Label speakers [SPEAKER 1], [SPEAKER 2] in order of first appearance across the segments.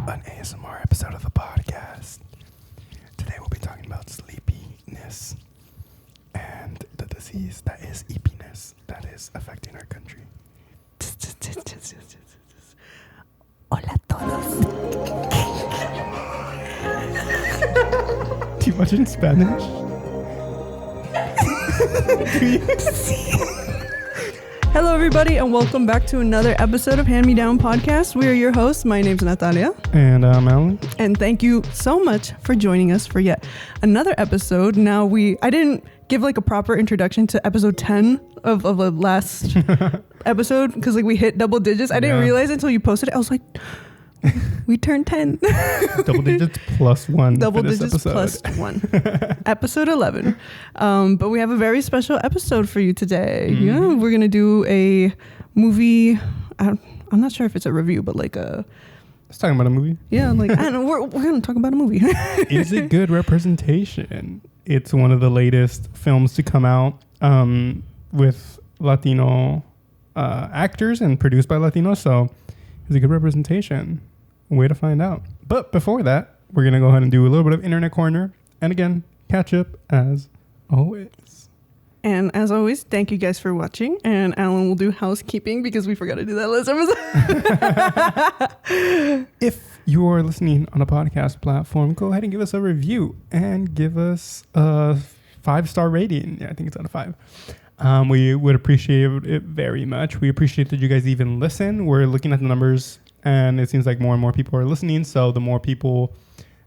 [SPEAKER 1] an ASMR episode of the podcast. Today we'll be talking about sleepiness and the disease that is eepiness that is affecting our country.
[SPEAKER 2] Hola todos.
[SPEAKER 1] Too much in Spanish?
[SPEAKER 2] Hello, everybody, and welcome back to another episode of Hand Me Down Podcast. We are your hosts. My name's Natalia.
[SPEAKER 1] And I'm Alan.
[SPEAKER 2] And thank you so much for joining us for yet another episode. Now, I didn't give like a proper introduction to episode 10 of the last episode because like we hit double digits. I didn't realize until you posted it. I was like, we turned 10.
[SPEAKER 1] Double digits plus one.
[SPEAKER 2] Double digits plus one. Episode 11. But we have a very special episode for you today. Mm-hmm. Yeah, we're going to do a movie. I'm not sure if it's a review, but like a...
[SPEAKER 1] Let's talk about a movie.
[SPEAKER 2] Yeah, like, I don't know, we're going to talk about a movie.
[SPEAKER 1] Is it good representation? It's one of the latest films to come out with Latino actors and produced by Latinos. So is it good representation? Way to find out. But before that, we're going to go ahead and do a little bit of Internet Corner. And again, catch up as always.
[SPEAKER 2] And as always, thank you guys for watching. And Alan will do housekeeping because we forgot to do that last episode.
[SPEAKER 1] If you are listening on a podcast platform, go ahead and give us a review and give us a 5-star rating. Yeah, I think it's out of 5. We would appreciate it very much. We appreciate that you guys even listen. We're looking at the numbers and it seems like more and more people are listening. So the more people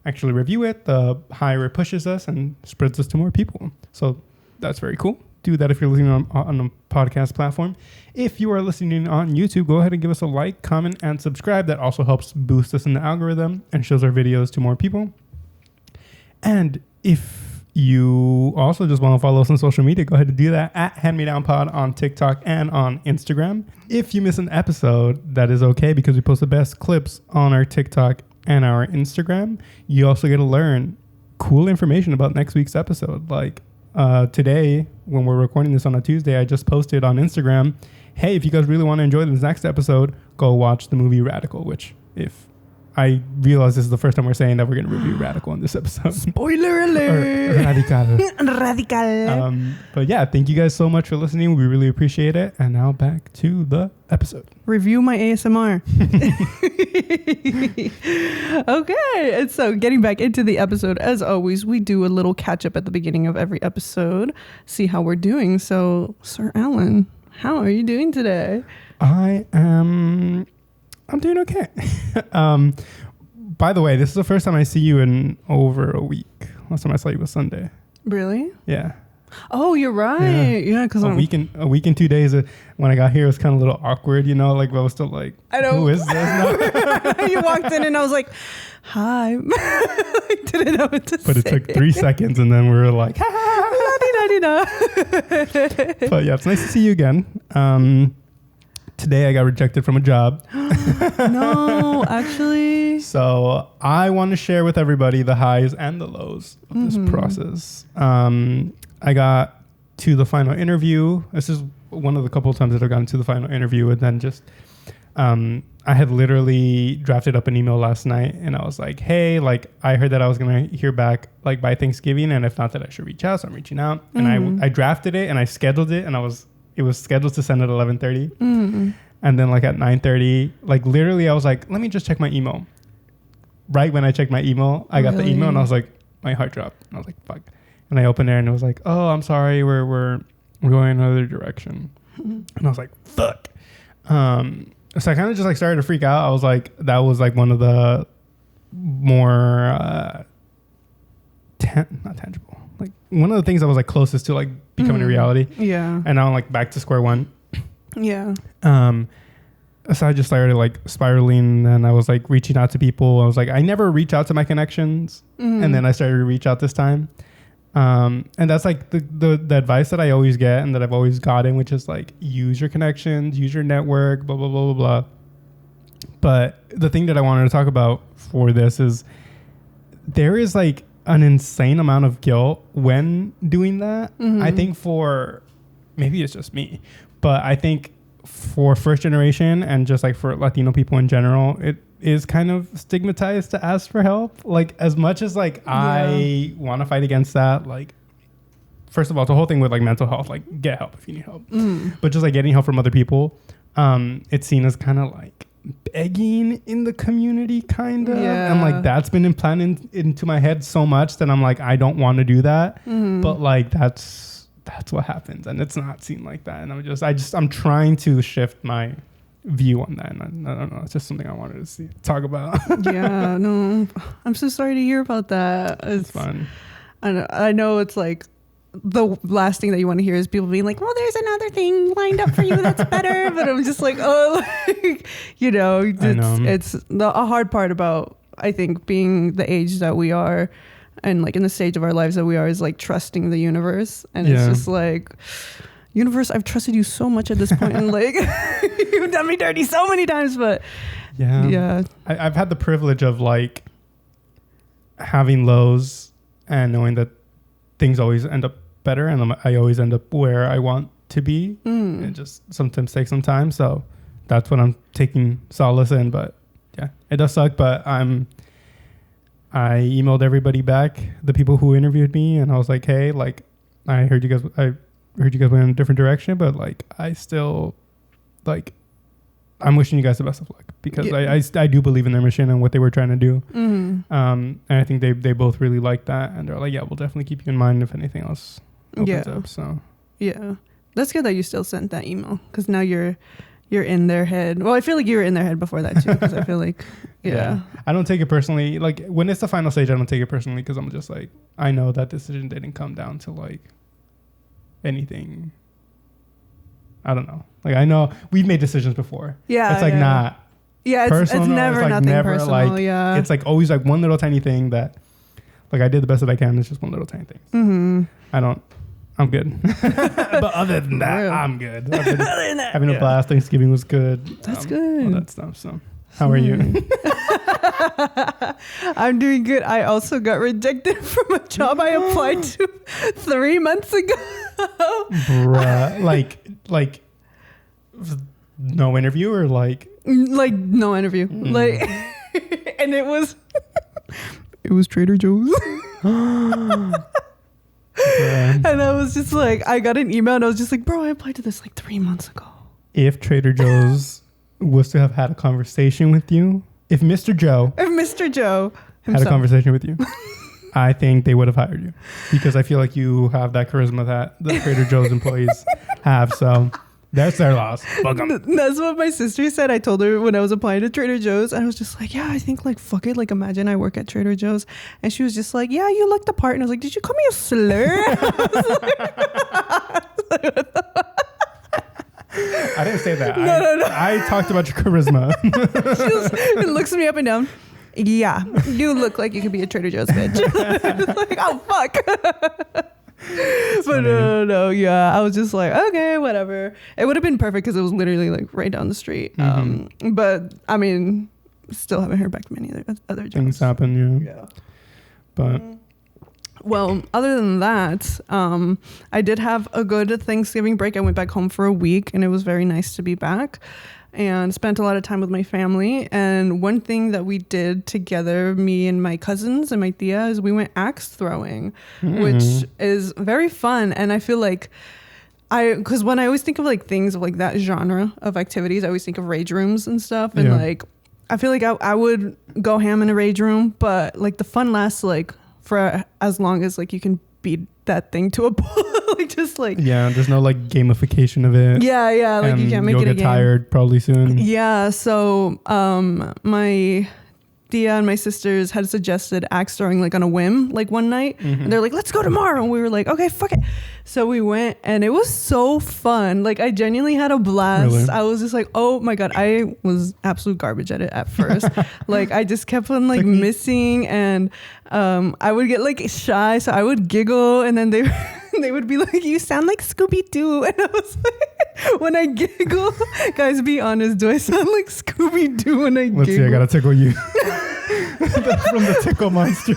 [SPEAKER 1] actually review it, the higher it pushes us and spreads us to more people. So that's very cool. Do that if you're listening on a podcast platform. If you are listening on YouTube, go ahead and give us a like, comment, and subscribe. That also helps boost us in the algorithm and shows our videos to more people. And if you also just want to follow us on social media, go ahead and do that at Hand Me Down Pod on TikTok and on Instagram. If you miss an episode, that is okay because we post the best clips on our TikTok and our Instagram. You also get to learn cool information about next week's episode. Like today, when we're recording this on a Tuesday, I just posted on Instagram, hey, if you guys really want to enjoy this next episode, go watch the movie Radical, which if I realize this is the first time we're saying that we're going to review Radical in this episode.
[SPEAKER 2] Spoiler alert!
[SPEAKER 1] Radical.
[SPEAKER 2] Radical.
[SPEAKER 1] But yeah, thank you guys so much for listening. We really appreciate it. And now back to the episode.
[SPEAKER 2] Review my ASMR. Okay, and so getting back into the episode, as always, we do a little catch up at the beginning of every episode, see how we're doing. So, Sir Alan, how are you doing today?
[SPEAKER 1] I'm doing okay. By the way, this is the first time I see you in over a week. Last time I saw you was Sunday.
[SPEAKER 2] Really?
[SPEAKER 1] Yeah.
[SPEAKER 2] Oh, you're right. Yeah, because
[SPEAKER 1] a week and 2 days. When I got here, it was kind of a little awkward, you know. Like I was still like,
[SPEAKER 2] I know.
[SPEAKER 1] Who is this now?
[SPEAKER 2] You walked in and I was like, hi. I didn't know what to say.
[SPEAKER 1] But it took 3 seconds, and then we were like,
[SPEAKER 2] But
[SPEAKER 1] yeah, it's nice to see you again. Today I got rejected from a job.
[SPEAKER 2] No, actually.
[SPEAKER 1] So I want to share with everybody the highs and the lows of this process. I got to the final interview. This is one of the couple of times that I've gotten to the final interview, and then just I had literally drafted up an email last night, and I was like, hey, like I heard that I was going to hear back like by Thanksgiving, and if not, that I should reach out. So I'm reaching out, and I drafted it and I scheduled it, and it was scheduled to send at 11:30. And then like at 9:30, like literally I was like, let me just check my email. Right when I checked my email, I got the email and I was like, my heart dropped. And I was like, fuck. And I opened there and it was like, oh, I'm sorry. We're going another direction. And I was like, fuck. So I kind of just like started to freak out. I was like, that was like one of the more not tangible. Like one of the things that was like closest to like becoming a reality.
[SPEAKER 2] Yeah.
[SPEAKER 1] And now I'm like back to square one.
[SPEAKER 2] Yeah.
[SPEAKER 1] So I just started like spiraling, and I was like reaching out to people. I was like, I never reach out to my connections. And then I started to reach out this time. And that's like the advice that I always get and that I've always gotten, which is like, use your connections, use your network, blah, blah, blah, blah, blah. But the thing that I wanted to talk about for this is there is like an insane amount of guilt when doing that. I think maybe it's just me, but I think for first generation and just like for Latino people in general, it is kind of stigmatized to ask for help. Like as much as like I want to fight against that, like first of all, the whole thing with like mental health, like get help if you need help, but just like getting help from other people, it's seen as kind of like begging in the community kind of, and like that's been implanted into my head so much that I'm like, I don't want to do that, but like that's what happens, and it's not seen like that, and I'm trying to shift my view on that, and I don't know, it's just something I wanted to talk about.
[SPEAKER 2] No, I'm so sorry to hear about that.
[SPEAKER 1] It's fun.
[SPEAKER 2] I know it's like the last thing that you want to hear is people being like, well, there's another thing lined up for you that's better, but I'm just like, oh, like, you know, it's a hard part about, I think, being the age that we are and like in the stage of our lives that we are is like trusting the universe, and it's just like, universe, I've trusted you so much at this point, and like you've done me dirty so many times, but I've had
[SPEAKER 1] the privilege of like having lows and knowing that things always end up better, and I always end up where I want to be. It just sometimes takes some time, so that's what I'm taking solace in. But yeah, it does suck, but I emailed everybody back, the people who interviewed me, and I was like, hey, like I heard you guys went in a different direction, but like I still like, I'm wishing you guys the best of luck, because I do believe in their mission and what they were trying to do. And I think they both really liked that, and they're like, yeah, we'll definitely keep you in mind if anything else opens up. So
[SPEAKER 2] yeah, that's good that you still sent that email, because now you're in their head. Well, I feel like you were in their head before that too, because I feel like I don't
[SPEAKER 1] take it personally. Like when it's the final stage, I don't take it personally, because I'm just like, I know that decision didn't come down to like anything. I don't know. Like I know we've made decisions before. Yeah, it's like not.
[SPEAKER 2] Yeah, it's never like nothing never personal. Like,
[SPEAKER 1] it's like always like one little tiny thing that, like I did the best that I can. It's just one little tiny thing. I'm good. But other than that, I'm good. I've been having a blast. Thanksgiving was good.
[SPEAKER 2] That's good.
[SPEAKER 1] All that stuff. So, how are you?
[SPEAKER 2] I'm doing good. I also got rejected from a job I applied to 3 months ago.
[SPEAKER 1] Bruh, like no interview, or like
[SPEAKER 2] no interview. Like, and it was Trader Joe's. And I was just like, I got an email and I was just like, bro, I applied to this like 3 months ago.
[SPEAKER 1] If Trader Joe's was to have had a conversation with you, if Mr. Joe himself had a conversation with you, I think they would have hired you, because I feel like you have that charisma that the Trader Joe's employees have. So that's their loss. Fuck 'em.
[SPEAKER 2] That's what my sister said. I told her when I was applying to Trader Joe's, and I was just like, yeah, I think like, fuck it. Like, imagine I work at Trader Joe's. And she was just like, yeah, you look the part. And I was like, did you call me a slur?
[SPEAKER 1] I didn't say that.
[SPEAKER 2] No.
[SPEAKER 1] I talked about your charisma.
[SPEAKER 2] She looks me up and down. Yeah, you look like you could be a Trader Joe's bitch. Like, oh, fuck. But no, yeah, I was just like, okay, whatever. It would have been perfect because it was literally like right down the street. But I mean, still haven't heard back from any other jobs.
[SPEAKER 1] Things happen, yeah. But
[SPEAKER 2] well, other than that, I did have a good Thanksgiving break. I went back home for a week, and it was very nice to be back and spent a lot of time with my family. And one thing that we did together, me and my cousins and my tia, is we went axe throwing, which is very fun. And I feel like because when I always think of like things of like that genre of activities, I always think of rage rooms and stuff. And like, I feel like I would go ham in a rage room, but like the fun lasts like for as long as like you can beat that thing to a ball. Like just like
[SPEAKER 1] there's no like gamification of it.
[SPEAKER 2] Like you can't make it a game.
[SPEAKER 1] You'll get tired probably soon.
[SPEAKER 2] So my tia and my sisters had suggested axe throwing like on a whim like one night, and they're like, let's go tomorrow, and we were like, okay, fuck it. So we went, and it was so fun. Like I genuinely had a blast. Really? I was just like, oh my god, I was absolute garbage at it at first. Like I just kept on like missing, and I would get like shy, so I would giggle, and then they would be like, you sound like Scooby-Doo. And I was like, when I giggle, guys, be honest, do I sound like Scooby-Doo when I giggle?
[SPEAKER 1] Let's see, I gotta tickle you. From the tickle monster.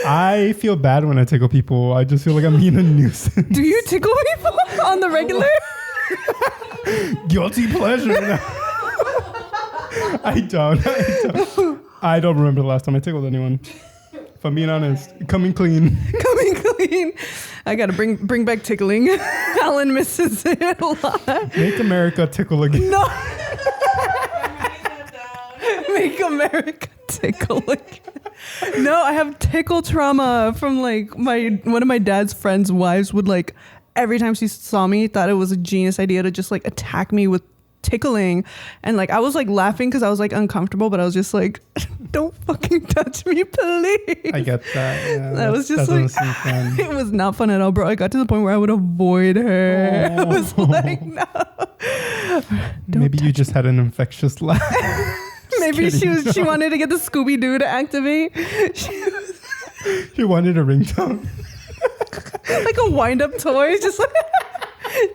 [SPEAKER 1] I feel bad when I tickle people. I just feel like I'm being a nuisance.
[SPEAKER 2] Do you tickle people on the regular?
[SPEAKER 1] Guilty pleasure. I don't. I don't remember the last time I tickled anyone. If I'm being honest, coming clean.
[SPEAKER 2] Coming clean. I gotta bring back tickling. Alan misses it a lot.
[SPEAKER 1] Make America tickle again.
[SPEAKER 2] No. Make America tickle again. No, I have tickle trauma from like one of my dad's friends' wives would like every time she saw me thought it was a genius idea to just like attack me with tickling, and like I was like laughing because I was like uncomfortable, but I was just like, don't fucking touch me, please.
[SPEAKER 1] I get that. Yeah,
[SPEAKER 2] that was just like fun. It was not fun at all, bro. I got to the point where I would avoid her. I was like, no.
[SPEAKER 1] Maybe you just had an infectious laugh.
[SPEAKER 2] Maybe she wanted to get the Scooby-Doo to activate.
[SPEAKER 1] She wanted a ringtone.
[SPEAKER 2] Like a wind-up toy, just like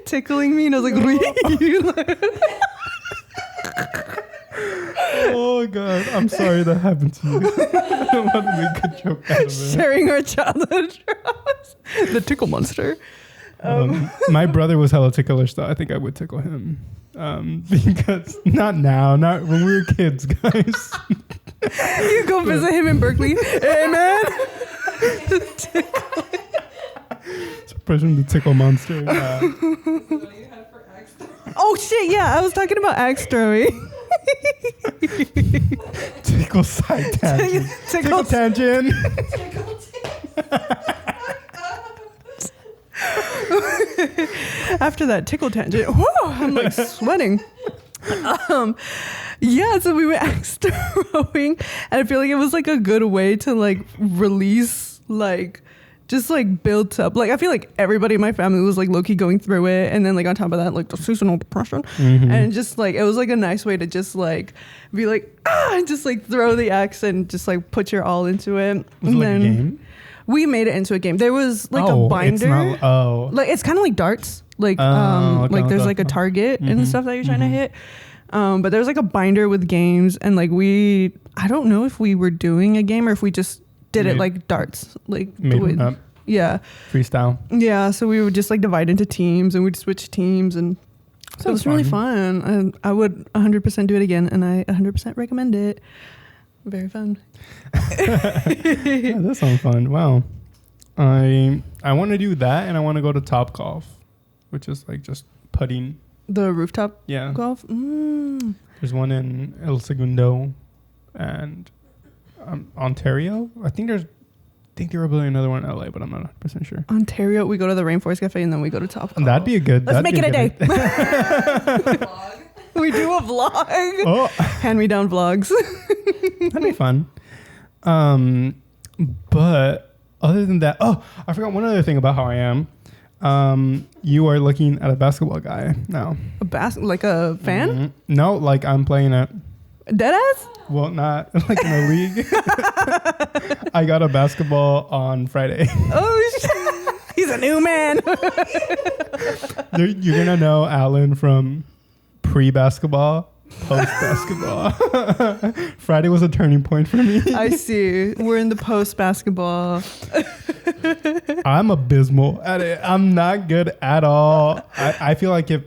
[SPEAKER 2] tickling me, and I was like,
[SPEAKER 1] oh god, I'm sorry that happened to you. I don't want to make a joke out of it.
[SPEAKER 2] Sharing our childhood traumas. The tickle monster.
[SPEAKER 1] My brother was hella ticklish, though. I think I would tickle him. Because not when we were kids, guys.
[SPEAKER 2] You go visit him in Berkeley. Hey man.
[SPEAKER 1] Suppression the tickle monster.
[SPEAKER 2] Oh shit, yeah, I was talking about axe throwing.
[SPEAKER 1] Tickle side tangent. Tickle tangent.
[SPEAKER 2] After that tickle tangent, whew, I'm like sweating. Yeah, so we went axe throwing, and I feel like it was like a good way to like release like just like built up. Like I feel like everybody in my family was like low-key going through it, and then like on top of that, like the seasonal depression, and just like it was like a nice way to just like be like and just like throw the axe and just like put your all into it.
[SPEAKER 1] Was it like a game?
[SPEAKER 2] We made it into a game. There was like a binder. Like it's kind of like darts. Like like there's like a target and stuff that you're trying to hit. But there's like a binder with games, and like I don't know if we were doing a game or if we just did it like darts. Like
[SPEAKER 1] made up.
[SPEAKER 2] Yeah.
[SPEAKER 1] Freestyle.
[SPEAKER 2] Yeah. So we would just like divide into teams, and we'd switch teams, and it was really fun. And I would 100% do it again, and I 100% recommend it. Very fun.
[SPEAKER 1] Yeah, that sounds fun. Wow. I want to do that, and I want to go to Top Golf, which is like just putting.
[SPEAKER 2] The rooftop golf?
[SPEAKER 1] There's one in El Segundo and Ontario. I think there were building another one in LA, but I'm not 100% sure.
[SPEAKER 2] Ontario, we go to the Rainforest Cafe, and then we go to Top Golf.
[SPEAKER 1] That'd be a good.
[SPEAKER 2] Let's make it a day. We do a vlog.
[SPEAKER 1] Oh.
[SPEAKER 2] Hand-me-down vlogs.
[SPEAKER 1] That'd be fun. But other than that, I forgot one other thing about how I am. You are looking at a basketball guy now.
[SPEAKER 2] Like a fan?
[SPEAKER 1] Mm-hmm. No, like I'm playing it.
[SPEAKER 2] Deadass?
[SPEAKER 1] Well, not like in a league. I got a basketball on Friday.
[SPEAKER 2] Oh, shit. He's a new man.
[SPEAKER 1] You're going to know Alan from pre-basketball, post-basketball. Friday was a turning point for me.
[SPEAKER 2] I see. We're in the post-basketball.
[SPEAKER 1] I'm abysmal at it. I'm not good at all. I feel like if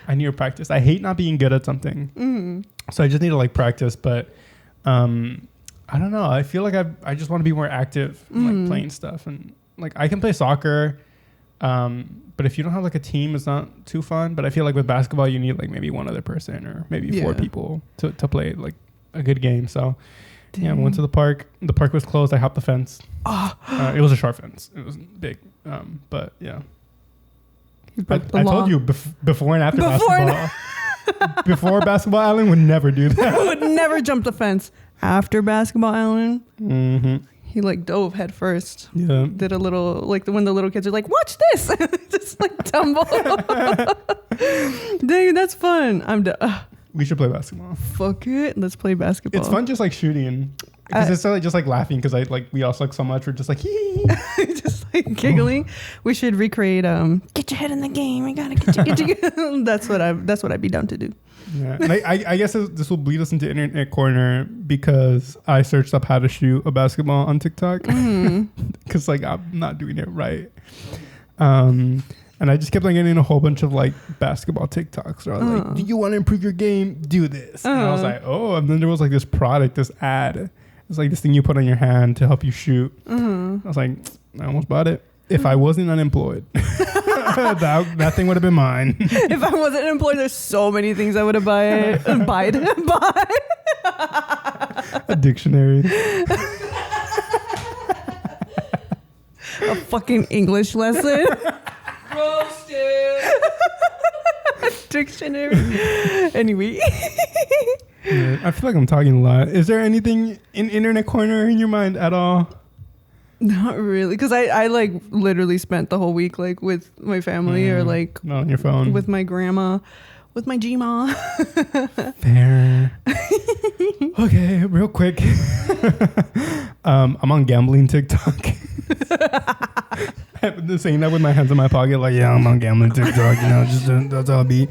[SPEAKER 1] I need to practice. I hate not being good at something. So I just need to like practice. But I don't know. I feel like I just want to be more active in like playing stuff. And like I can play soccer. But if you don't have like a team, it's not too fun. But I feel like with basketball, you need like maybe one other person or maybe 4 people to play like a good game. So I went to the park. The park was closed. I hopped the fence. It was a short fence. It was big. But yeah. I told you before and after basketball. Before basketball, Alan would never do that.
[SPEAKER 2] Would never jump the fence. After basketball, Alan, he like dove head first.
[SPEAKER 1] Yeah.
[SPEAKER 2] Did a little like when the little kids are like, "Watch this!" Just like tumble. Dang, that's fun. We
[SPEAKER 1] should play basketball.
[SPEAKER 2] Fuck it, let's play basketball.
[SPEAKER 1] It's fun, just like shooting. Because it's so, just like laughing because we all suck so much. We're just like,
[SPEAKER 2] just like giggling. We should recreate get your head in the game. I gotta get you. That's what I'd be down to do.
[SPEAKER 1] Yeah, and I guess this will lead us into Internet Corner because I searched up how to shoot a basketball on TikTok because I'm not doing it right. And I just kept getting a whole bunch of basketball TikToks. Or I was like, do you want to improve your game? Do this. And I was like, oh, and then there was this product, this ad. It's this thing you put on your hand to help you shoot. I was like, I almost bought it. If I wasn't unemployed, that thing would have been mine.
[SPEAKER 2] If I wasn't employed, there's so many things I would have buy.
[SPEAKER 1] A dictionary.
[SPEAKER 2] A fucking English lesson.
[SPEAKER 3] Roasted.
[SPEAKER 2] Dictionary. Anyway.
[SPEAKER 1] Yeah, I feel like I'm talking a lot. Is there anything in Internet Corner in your mind at all?
[SPEAKER 2] Not really, because I literally spent the whole week with my family or
[SPEAKER 1] not on your phone
[SPEAKER 2] with my grandma, with my G-ma.
[SPEAKER 1] Fair. Okay, real quick. I'm on gambling TikTok. I've been saying that with my hands in my pocket, I'm on gambling TikTok. Just that's how it be.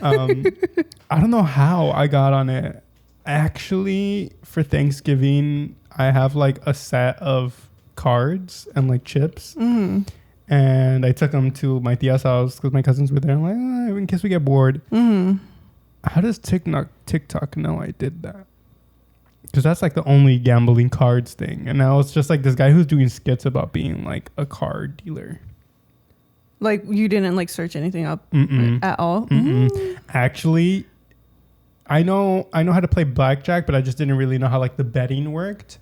[SPEAKER 1] I don't know how I got on it. Actually, for Thanksgiving, I have a set of cards and chips. And I took them to my tia's house because my cousins were there. I'm in case we get bored. How does TikTok know I did that? Because that's the only gambling cards thing. And now it's just this guy who's doing skits about being a card dealer.
[SPEAKER 2] You didn't search anything up at all?
[SPEAKER 1] Actually, I know how to play blackjack, but I just didn't really know how the betting worked.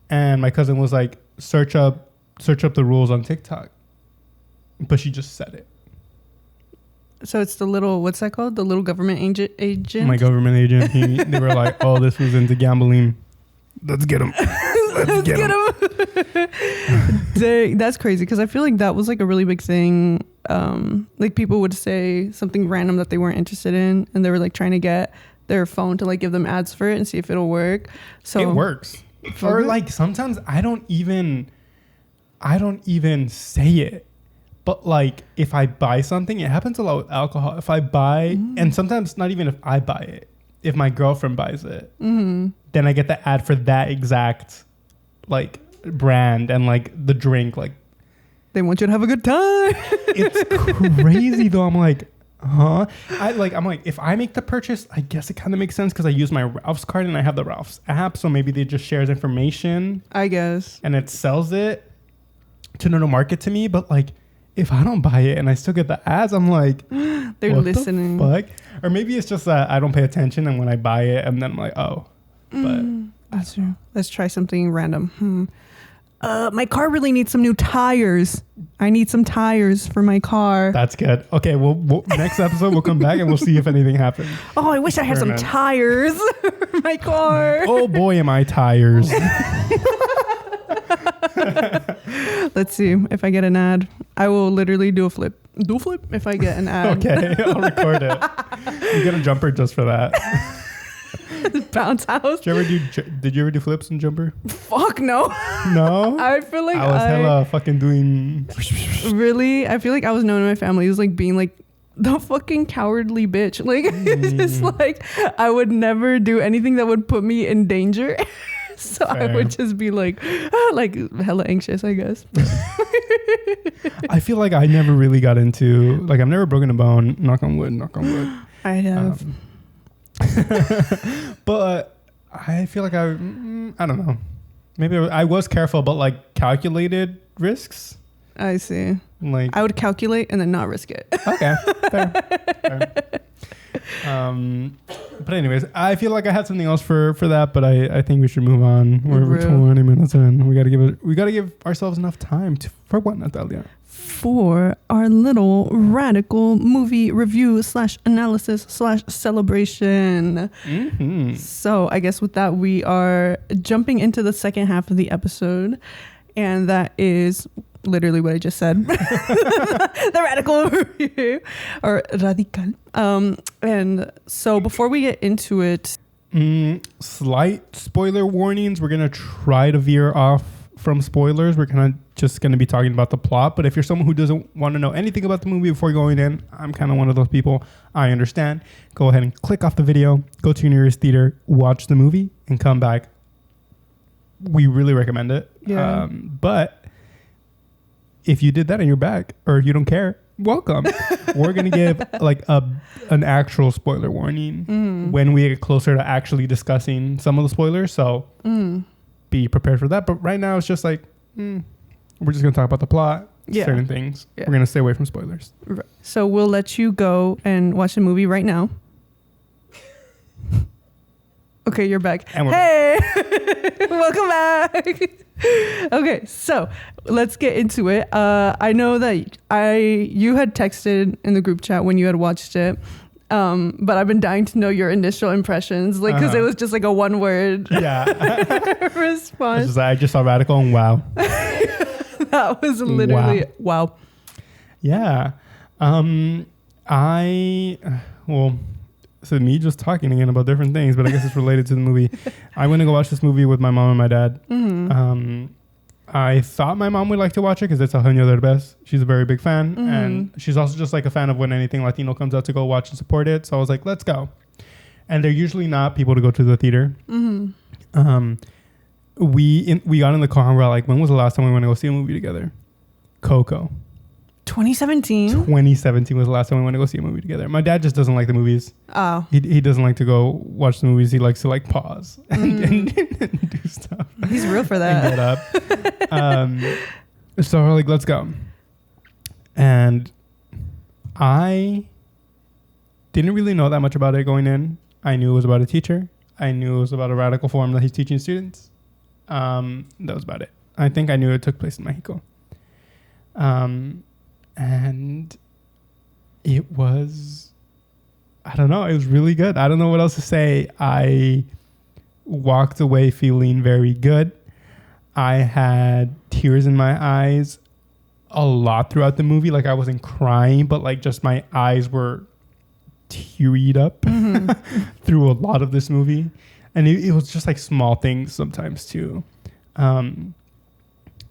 [SPEAKER 1] And my cousin was search up the rules on TikTok. But she just said it.
[SPEAKER 2] So it's the little, what's that called? The little government agent?
[SPEAKER 1] My government agent. They were like, oh, this was into gambling. Let's get him. Let's get him.
[SPEAKER 2] Dang, that's crazy because I feel that was a really big thing. People would say something random that they weren't interested in and they were trying to get their phone to give them ads for it and see if it'll work. So
[SPEAKER 1] it works. Or sometimes I don't even say it. But if I buy something, it happens a lot with alcohol. If I buy, and sometimes not even if I buy it, if my girlfriend buys it, then I get the ad for that exact brand and the drink.
[SPEAKER 2] They want you to have a good time.
[SPEAKER 1] It's crazy though. I'm huh? I'm if I make the purchase, I guess it kind of makes sense because I use my Ralph's card and I have the Ralph's app. So maybe they just shares information.
[SPEAKER 2] I guess.
[SPEAKER 1] And it sells it to market to me. But if I don't buy it and I still get the ads, I'm
[SPEAKER 2] they're
[SPEAKER 1] what
[SPEAKER 2] listening.
[SPEAKER 1] The fuck? Or maybe it's just that I don't pay attention and when I buy it and then I'm oh. But
[SPEAKER 2] that's true. Let's try something random. My car really needs some new tires. I need some tires for my car.
[SPEAKER 1] That's good. Okay, well next episode we'll come back and we'll see if anything happens.
[SPEAKER 2] Oh, I wish I had some tires for my car.
[SPEAKER 1] Oh boy, am I tires.
[SPEAKER 2] Let's see if I get an ad. I will literally do a flip. Do a flip if I get an ad.
[SPEAKER 1] Okay, I'll record it. You get a jumper just for that.
[SPEAKER 2] Bounce house.
[SPEAKER 1] Did you ever do flips in jumper?
[SPEAKER 2] Fuck no.
[SPEAKER 1] No?
[SPEAKER 2] I feel
[SPEAKER 1] I was hella fucking doing.
[SPEAKER 2] Really? I feel I was known in my family as being the fucking cowardly bitch. It's just I would never do anything that would put me in danger. So fair. I would just be hella anxious, I guess.
[SPEAKER 1] I feel I never really got into, I've never broken a bone. Knock on wood.
[SPEAKER 2] I have.
[SPEAKER 1] But I feel I don't know. Maybe I was careful, but calculated risks.
[SPEAKER 2] I see.
[SPEAKER 1] I
[SPEAKER 2] would calculate and then not risk it.
[SPEAKER 1] Okay. Fair. But anyways, I feel I had something else for that, but I think we should move on. We're 20 minutes in. We gotta give ourselves enough time for what, Natalia?
[SPEAKER 2] For our little radical movie review / analysis / celebration. So I guess with that, we are jumping into the second half of the episode, and that is literally what I just said. The radical review or radical. And so before we get into it,
[SPEAKER 1] Slight spoiler warnings. We're gonna try to veer off from spoilers. We're just gonna be talking about the plot. But if you're someone who doesn't want to know anything about the movie before going in, I'm kind of one of those people. I understand. Go ahead and click off the video. Go to your nearest theater. Watch the movie and come back. We really recommend it.
[SPEAKER 2] Yeah.
[SPEAKER 1] But if you did that and you're back, or if you don't care, welcome. We're gonna give like an actual spoiler warning when we get closer to actually discussing some of the spoilers. So be prepared for that. But right now it's just like we're just gonna talk about the plot, certain things. We're gonna stay away from spoilers.
[SPEAKER 2] Right. So we'll let you go and watch the movie right now. Okay, you're back.
[SPEAKER 1] And we're
[SPEAKER 2] hey, welcome back. Okay, so let's get into it. I know that you had texted in the group chat when you had watched it, but I've been dying to know your initial impressions, like because it was just like a one word response.
[SPEAKER 1] I just saw Radical and wow.
[SPEAKER 2] That was literally wow.
[SPEAKER 1] Yeah. So me just talking again about different things, but I guess it's related to the movie. I went to go watch this movie with my mom and my dad. I thought my mom would like to watch it because it's Eugenio Derbez. She's a very big fan. And she's also just like a fan of when anything Latino comes out to go watch and support it. So I was like, let's go. And they're usually not people to go to the theater. We got in the car and we're like, when was the last time we went to go see a movie together? Coco.
[SPEAKER 2] 2017
[SPEAKER 1] 2017 was the last time we went to go see a movie together. My dad just doesn't like the movies.
[SPEAKER 2] Oh.
[SPEAKER 1] He doesn't like to go watch the movies. He likes to like pause and do stuff.
[SPEAKER 2] He's real for that.
[SPEAKER 1] And get up. So we're like, let's go. And I didn't really know that much about it going in. I knew it was about a teacher. I knew it was about a radical form that he's teaching students. That was about it. I think I knew it took place in Mexico. And it was, I don't know, it was really good. I don't know what else to say. I walked away feeling very good. I had tears in my eyes a lot throughout the movie. Like I wasn't crying, but like just my eyes were tearied up through a lot of this movie. And it was just like small things sometimes too.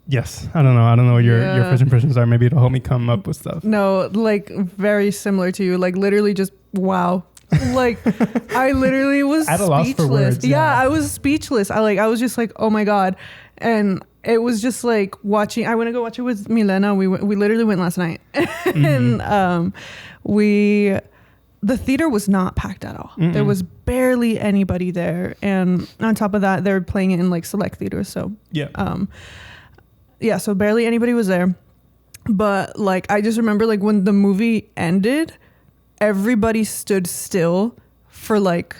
[SPEAKER 1] Yes. I don't know what your first impressions are. Maybe it'll help me come up with stuff.
[SPEAKER 2] No, like very similar to you. Like literally just wow. Like I literally was
[SPEAKER 1] at a loss for words.
[SPEAKER 2] Yeah, I was speechless. I was just like, oh my God. And it was just like watching. I went to go watch it with Milena. We literally went last night. And the theater was not packed at all. There was barely anybody there. And on top of that, they're playing it in like select theaters. So so barely anybody was there. But like I just remember like when the movie ended, everybody stood still for like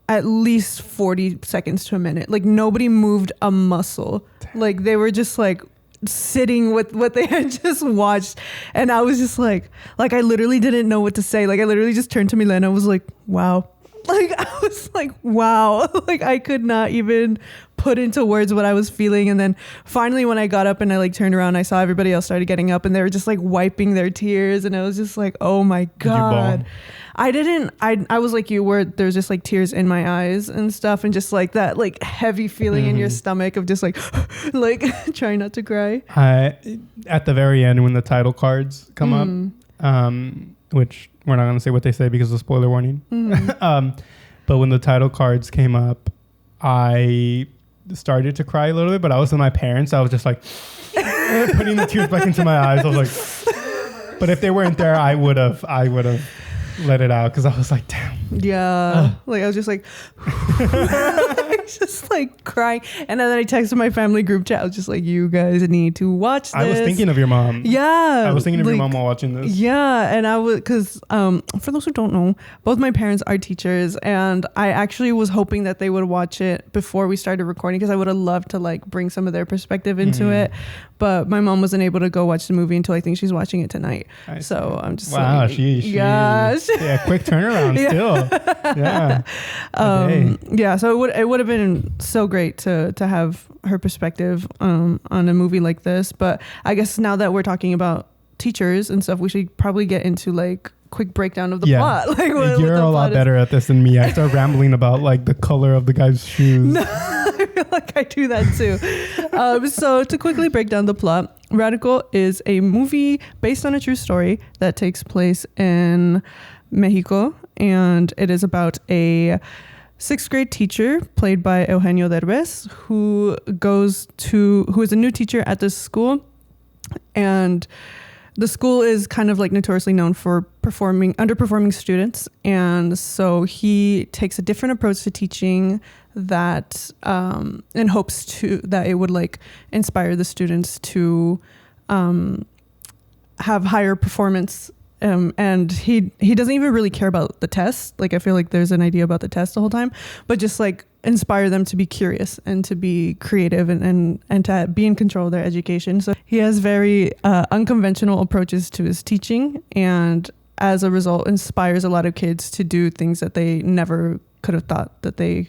[SPEAKER 2] at least 40 seconds to a minute. Like nobody moved a muscle. Like they were just like sitting with what they had just watched. And I was just like I literally didn't know what to say. Like I literally just turned to Milena and was like, wow. Like I was like, wow. Like I could not even put into words what I was feeling. And then finally when I got up and I like turned around, I saw everybody else started getting up and they were just like wiping their tears. And I was just like, oh my God. I was like you, where there's just like tears in my eyes and stuff, and just like that like heavy feeling in your stomach of just like like trying not to cry.
[SPEAKER 1] At the very end when the title cards come up, which we're not going to say what they say because of spoiler warning. But when the title cards came up, I started to cry a little bit, but I was with my parents. I was just like putting the tears back into my eyes. I was like, but if they weren't there, I would have let it out because I was like, damn.
[SPEAKER 2] Yeah. Like I was just like, just like crying. And then I texted my family group chat. I was just like, you guys need to watch this.
[SPEAKER 1] I was thinking of your mom.
[SPEAKER 2] Yeah.
[SPEAKER 1] I was thinking of your mom while watching this.
[SPEAKER 2] Yeah. And I was, because for those who don't know, both my parents are teachers. And I actually was hoping that they would watch it before we started recording because I would have loved to like bring some of their perspective into it. But my mom wasn't able to go watch the movie until I think she's watching it tonight. So I'm just
[SPEAKER 1] like,
[SPEAKER 2] yeah,
[SPEAKER 1] quick turnaround still. Yeah.
[SPEAKER 2] So it would have been so great to have her perspective on a movie like this. But I guess now that we're talking about teachers and stuff, we should probably get into like quick breakdown of the
[SPEAKER 1] Yeah.
[SPEAKER 2] plot. Like
[SPEAKER 1] You're a lot better at this than me. I start rambling about like the color of the guy's shoes.
[SPEAKER 2] No, I feel like I do that too. So to quickly break down the plot, Radical is a movie based on a true story that takes place in Mexico, and it is about a 6th grade teacher played by Eugenio Derbez who is a new teacher at this school, and the school is kind of like notoriously known for underperforming students, and so he takes a different approach to teaching that in hopes that it would like inspire the students to have higher performance. And he doesn't even really care about the test. Like I feel like there's an idea about the test the whole time, but just like inspire them to be curious and to be creative and to be in control of their education. So he has very unconventional approaches to his teaching, and as a result inspires a lot of kids to do things that they never could have thought that they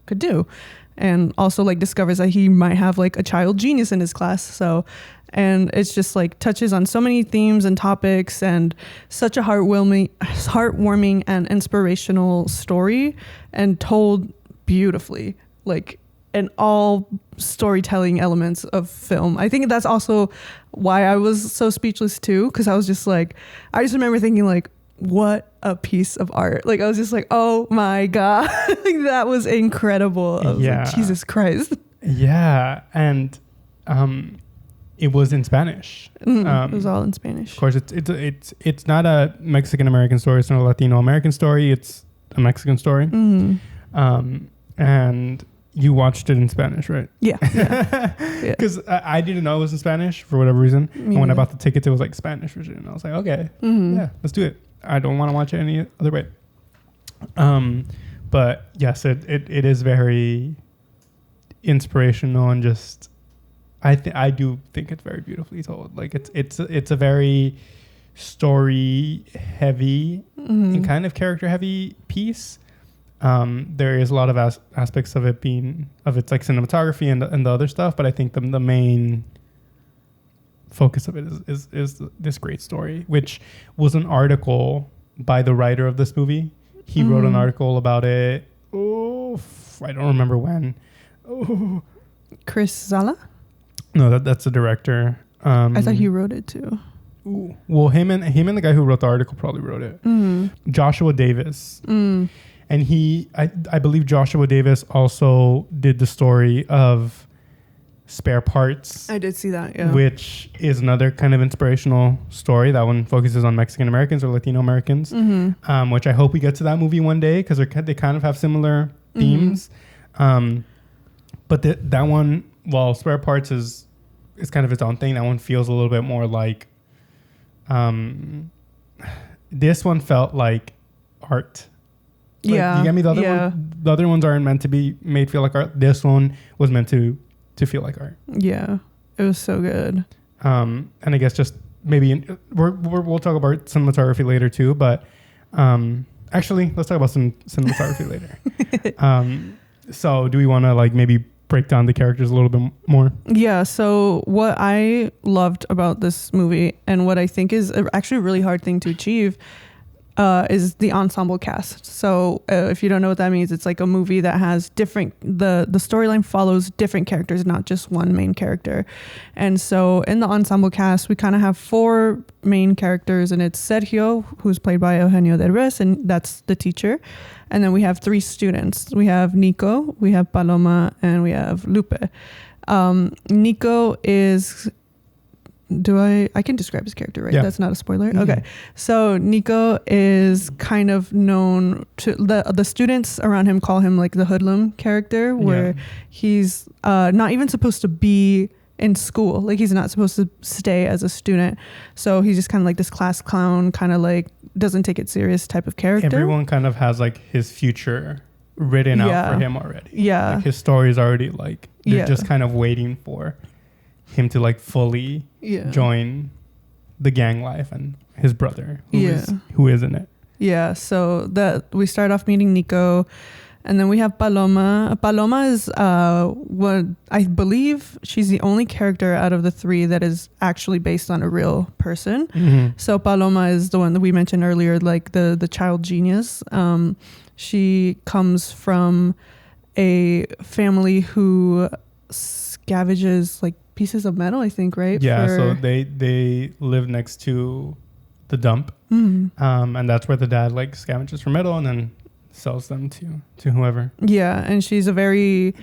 [SPEAKER 2] could do. And also like discovers that he might have like a child genius in his class. So, and it's just like touches on so many themes and topics, and such a heartwarming and inspirational story, and told beautifully, like in all storytelling elements of film. I think that's also why I was so speechless too, because I was just like, I just remember thinking like, what a piece of art. Like I was just like, oh my God, like that was incredible. I was like, Jesus Christ.
[SPEAKER 1] Yeah. And it was in Spanish.
[SPEAKER 2] It was all in Spanish.
[SPEAKER 1] Of course, it's not a Mexican American story. It's not a Latino American story. It's a Mexican story. And you watched it in Spanish, right?
[SPEAKER 2] Yeah.
[SPEAKER 1] Because I didn't know it was in Spanish for whatever reason. And when I bought the tickets, it was like Spanish version. And I was like, okay, yeah, let's do it. I don't want to watch it any other way. But yes, it is very inspirational, and just I do think it's very beautifully told. Like it's a very story heavy and kind of character heavy piece. There is a lot of aspects of it its like cinematography and the other stuff, but I think the main focus of it is this great story, which was an article by the writer of this movie. He wrote an article about it. I don't remember when.
[SPEAKER 2] Chris Zala?
[SPEAKER 1] No, that's the director.
[SPEAKER 2] I thought he wrote it too.
[SPEAKER 1] Well, him and the guy who wrote the article probably wrote it. Joshua Davis. And I believe Joshua Davis also did the story of Spare Parts.
[SPEAKER 2] I did see that, yeah.
[SPEAKER 1] Which is another kind of inspirational story. That one focuses on Mexican Americans or Latino Americans, which I hope we get to that movie one day, because they kind of have similar themes. But that one, while Spare Parts is kind of its own thing, that one feels a little bit more like... this one felt like art. Like,
[SPEAKER 2] yeah.
[SPEAKER 1] You get me? The other ones aren't meant to be made feel like art. This one was meant to feel like art.
[SPEAKER 2] Yeah, it was so good.
[SPEAKER 1] And I guess just maybe we'll talk about cinematography later too, but actually let's talk about some cinematography later. So do we want to like maybe break down the characters a little bit more? Yeah.
[SPEAKER 2] So what I loved about this movie, and what I think is actually a really hard thing to achieve, is the ensemble cast. So if you don't know what that means, it's like a movie that has the storyline follows different characters, not just one main character. And so in the ensemble cast, we kind of have 4 main characters, and it's Sergio, who's played by Eugenio Derbez, and that's the teacher. And then we have 3 students. We have Nico, we have Paloma, and we have Lupe. Nico is... I can describe his character, right? Yeah. That's not a spoiler. Okay. So Nico is kind of known to the students around him call him like the hoodlum character, where he's not even supposed to be in school. Like he's not supposed to stay as a student. So he's just kind of like this class clown, kind of like doesn't take it serious type of character.
[SPEAKER 1] Everyone kind of has like his future written out for him already. Yeah. Like his story is already like, they're just kind of waiting for him to like fully join the gang life, and his brother who is in it.
[SPEAKER 2] Yeah. So that we start off meeting Nico, And then we have Paloma. Paloma is what I believe she's the only character out of the three that is actually based on a real person.
[SPEAKER 1] Mm-hmm.
[SPEAKER 2] So Paloma is the one that we mentioned earlier, like the child genius. She comes from a family who scavenges like pieces of metal, I think, right?
[SPEAKER 1] Yeah, so they live next to the dump. And that's where the dad like scavenges for metal and then sells them to whoever.
[SPEAKER 2] Yeah, and she's a very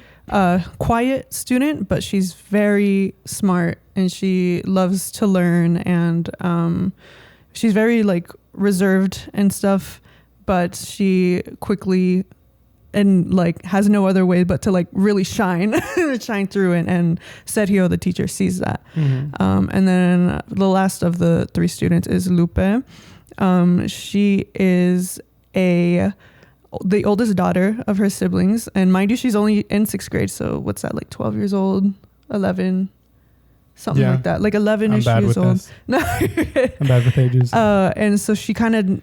[SPEAKER 2] quiet student, but she's very smart and she loves to learn, and she's very like reserved and stuff, but she quickly and like has no other way but to like really shine through it, and Sergio the teacher sees that. And then the last of the three students is Lupe. She is the oldest daughter of her siblings, and mind you, she's only in 6th grade, so what's that, like 12 years old, 11, something like that, like 11ish years old.
[SPEAKER 1] I'm bad with ages.
[SPEAKER 2] And so she kind of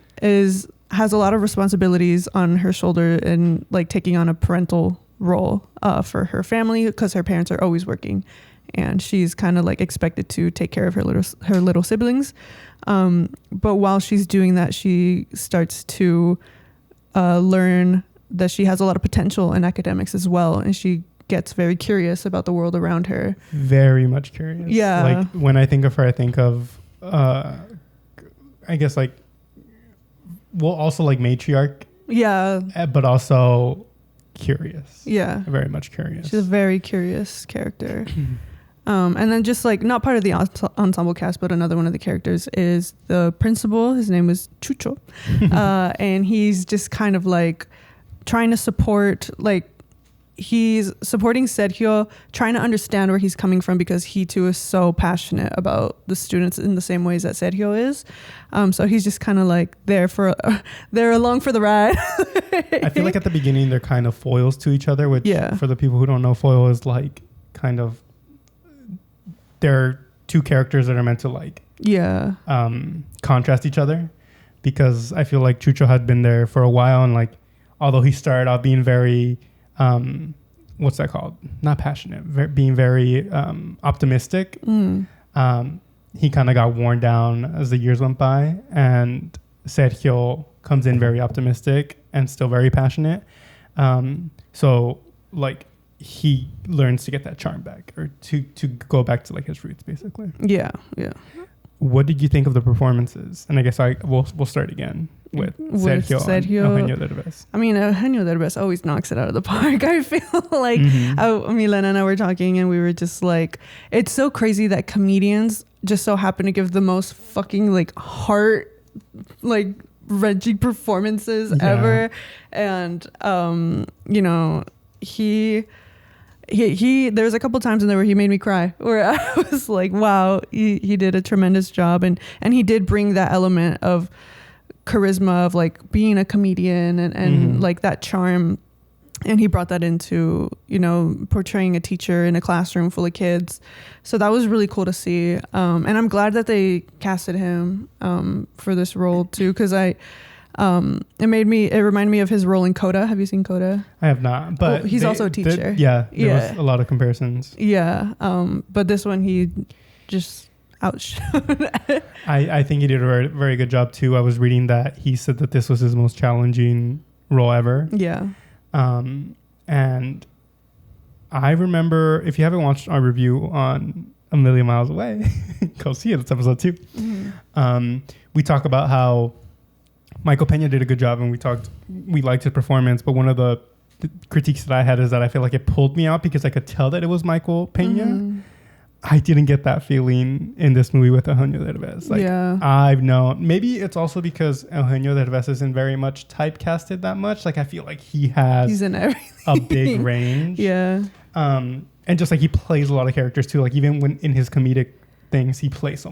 [SPEAKER 2] has a lot of responsibilities on her shoulder and like taking on a parental role for her family, because her parents are always working, and she's kind of like expected to take care of her little siblings. But while she's doing that, she starts to learn that she has a lot of potential in academics as well, and she gets very curious about the world around her.
[SPEAKER 1] Very much curious.
[SPEAKER 2] Yeah.
[SPEAKER 1] Like when I think of her, I think of I guess like, well, also like matriarch.
[SPEAKER 2] Yeah.
[SPEAKER 1] But also curious.
[SPEAKER 2] Yeah.
[SPEAKER 1] Very much curious.
[SPEAKER 2] She's a very curious character. And then just like not part of the ensemble cast, but another one of the characters is the principal. His name is Chucho. And he's just kind of like trying to support, like he's supporting Sergio, trying to understand where he's coming from, because he too is so passionate about the students in the same ways that Sergio is. So he's just kind of like they're along for the ride.
[SPEAKER 1] I feel like at the beginning they're kind of foils to each other, which for the people who don't know, foil is like kind of, they're two characters that are meant to like contrast each other, because I feel like Chucho had been there for a while, and like although he started out being very what's that called, not passionate, being very optimistic, he kind of got worn down as the years went by, and Sergio comes in very optimistic and still very passionate, so like he learns to get that charm back, or to go back to like his roots, basically. Yeah. What did you think of the performances? And I guess we'll start again with Sergio and Eugenio Derbez.
[SPEAKER 2] I mean, Eugenio Derbez always knocks it out of the park. I feel like Milena and I were talking, and we were just like, it's so crazy that comedians just so happen to give the most fucking like heart, like wrenching performances ever. And you know, he there's a couple times in there where he made me cry, where I was like, wow, he did a tremendous job, and he did bring that element of charisma of like being a comedian and like that charm, and he brought that into, you know, portraying a teacher in a classroom full of kids. So that was really cool to see, and I'm glad that they casted him for this role too, because it reminded me of his role in Coda. Have you seen Coda?
[SPEAKER 1] I have not, but
[SPEAKER 2] he's also a teacher.
[SPEAKER 1] There was a lot of comparisons.
[SPEAKER 2] Yeah. But this one, he just outshone.
[SPEAKER 1] I think he did a very, very good job too. I was reading that he said that this was his most challenging role ever. Yeah. And I remember, if you haven't watched our review on A Million Miles Away, go see it. It's episode 2. We talk about how Michael Pena did a good job, and we liked his performance, but one of the critiques that I had is that I feel like it pulled me out because I could tell that it was Michael Pena. I didn't get that feeling in this movie with Eugenio Derbez. Like, I've known, maybe it's also because Eugenio Derbez isn't very much typecasted that much. Like, I feel like he's in a big range. And just like he plays a lot of characters too. Like even when in his comedic things, he plays so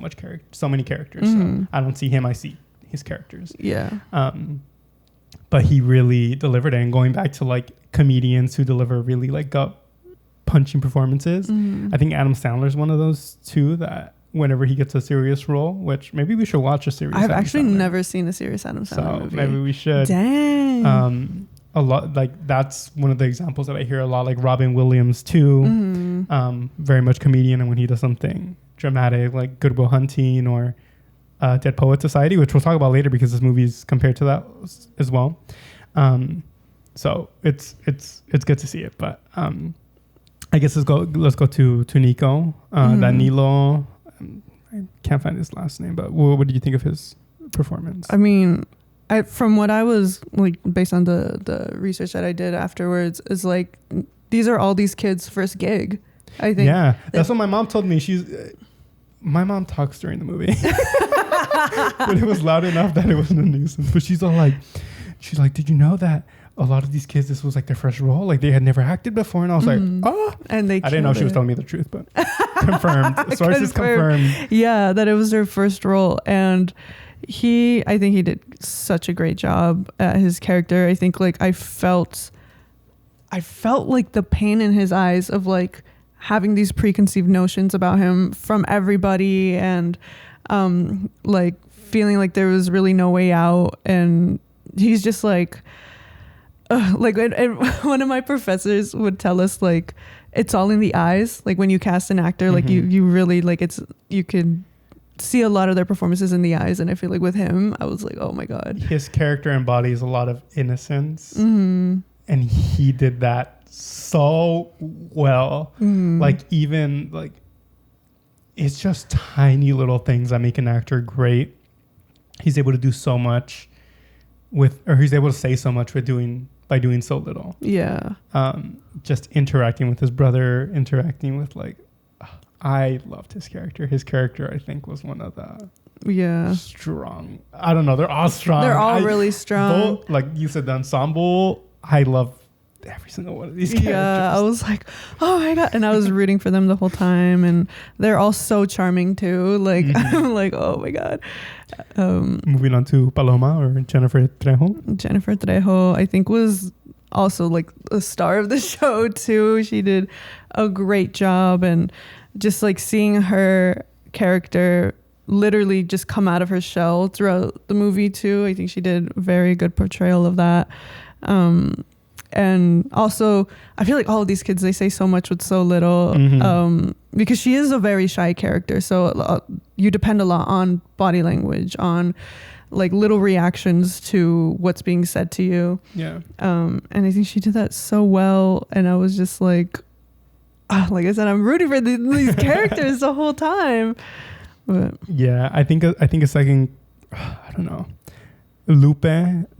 [SPEAKER 1] many characters. So I don't see him, I see his characters. But he really delivered it. And going back to like comedians who deliver really like gut punching performances, I think Adam Sandler's one of those too, that whenever he gets a serious role, which maybe we should watch a serious
[SPEAKER 2] I've actually never seen a serious Adam Sandler movie.
[SPEAKER 1] Maybe we should.
[SPEAKER 2] Dang.
[SPEAKER 1] a lot, like that's one of the examples that I hear a lot, like Robin Williams too. Very much comedian, and when he does something dramatic like Good Will Hunting or Dead Poet Society, which we'll talk about later because this movie is compared to that as well. So it's good to see it, but I guess let's go to Nico. Danilo, I can't find his last name, but what did you think of his performance?
[SPEAKER 2] I mean, from what I was like, based on the research that I did afterwards, is like these are all these kids' first gig. I think.
[SPEAKER 1] Yeah, that's what my mom told me. My mom talks during the movie, but it was loud enough that it wasn't a nuisance. But she's like, did you know that a lot of these kids, this was like their first role, like they had never acted before? And I was like, oh,
[SPEAKER 2] and I
[SPEAKER 1] didn't know she was telling me the truth, but confirmed. Sources confirmed.
[SPEAKER 2] Yeah, that it was their first role, and I think he did such a great job at his character. I think like I felt like the pain in his eyes of like having these preconceived notions about him from everybody, and like feeling like there was really no way out. And he's just like and one of my professors would tell us like it's all in the eyes. Like when you cast an actor, like you really like you could see a lot of their performances in the eyes. And I feel like with him, I was like, oh my God,
[SPEAKER 1] his character embodies a lot of innocence, and he did that so well. Like even like it's just tiny little things that make an actor great. He's able to do so much he's able to say so much by doing so little.
[SPEAKER 2] Yeah.
[SPEAKER 1] Just interacting with his brother, interacting with like, I loved his character. His character, I think, was one of the strong. I don't know. They're all strong.
[SPEAKER 2] They're all really strong.
[SPEAKER 1] Both, like you said, the ensemble, I love every single one of these characters.
[SPEAKER 2] Yeah, I was like, oh my God. And I was rooting for them the whole time. And they're all so charming too. Like, I'm like, oh my God.
[SPEAKER 1] Moving on to Paloma, or Jennifer Trejo.
[SPEAKER 2] Jennifer Trejo, I think, was also like a star of the show too. She did a great job. And just like seeing her character literally just come out of her shell throughout the movie too. I think she did a very good portrayal of that. And also, I feel like all of these kids, they say so much with so little, because she is a very shy character. So you depend a lot on body language, on like little reactions to what's being said to you.
[SPEAKER 1] Yeah.
[SPEAKER 2] And I think she did that so well. And I was just like I said, I'm rooting for these characters the whole time. But
[SPEAKER 1] yeah, I think a second, I don't know, Lupe,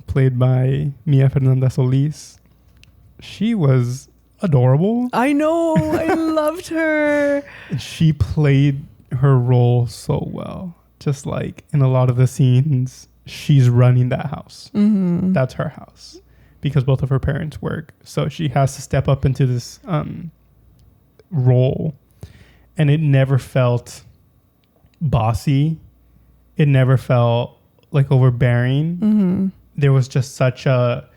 [SPEAKER 1] played by Mia Fernanda Solis. She was adorable.
[SPEAKER 2] I know. I loved her.
[SPEAKER 1] She played her role so well. Just like in a lot of the scenes, she's running that house. That's her house because both of her parents work. So she has to step up into this role. And it never felt bossy. It never felt like overbearing. There was just such a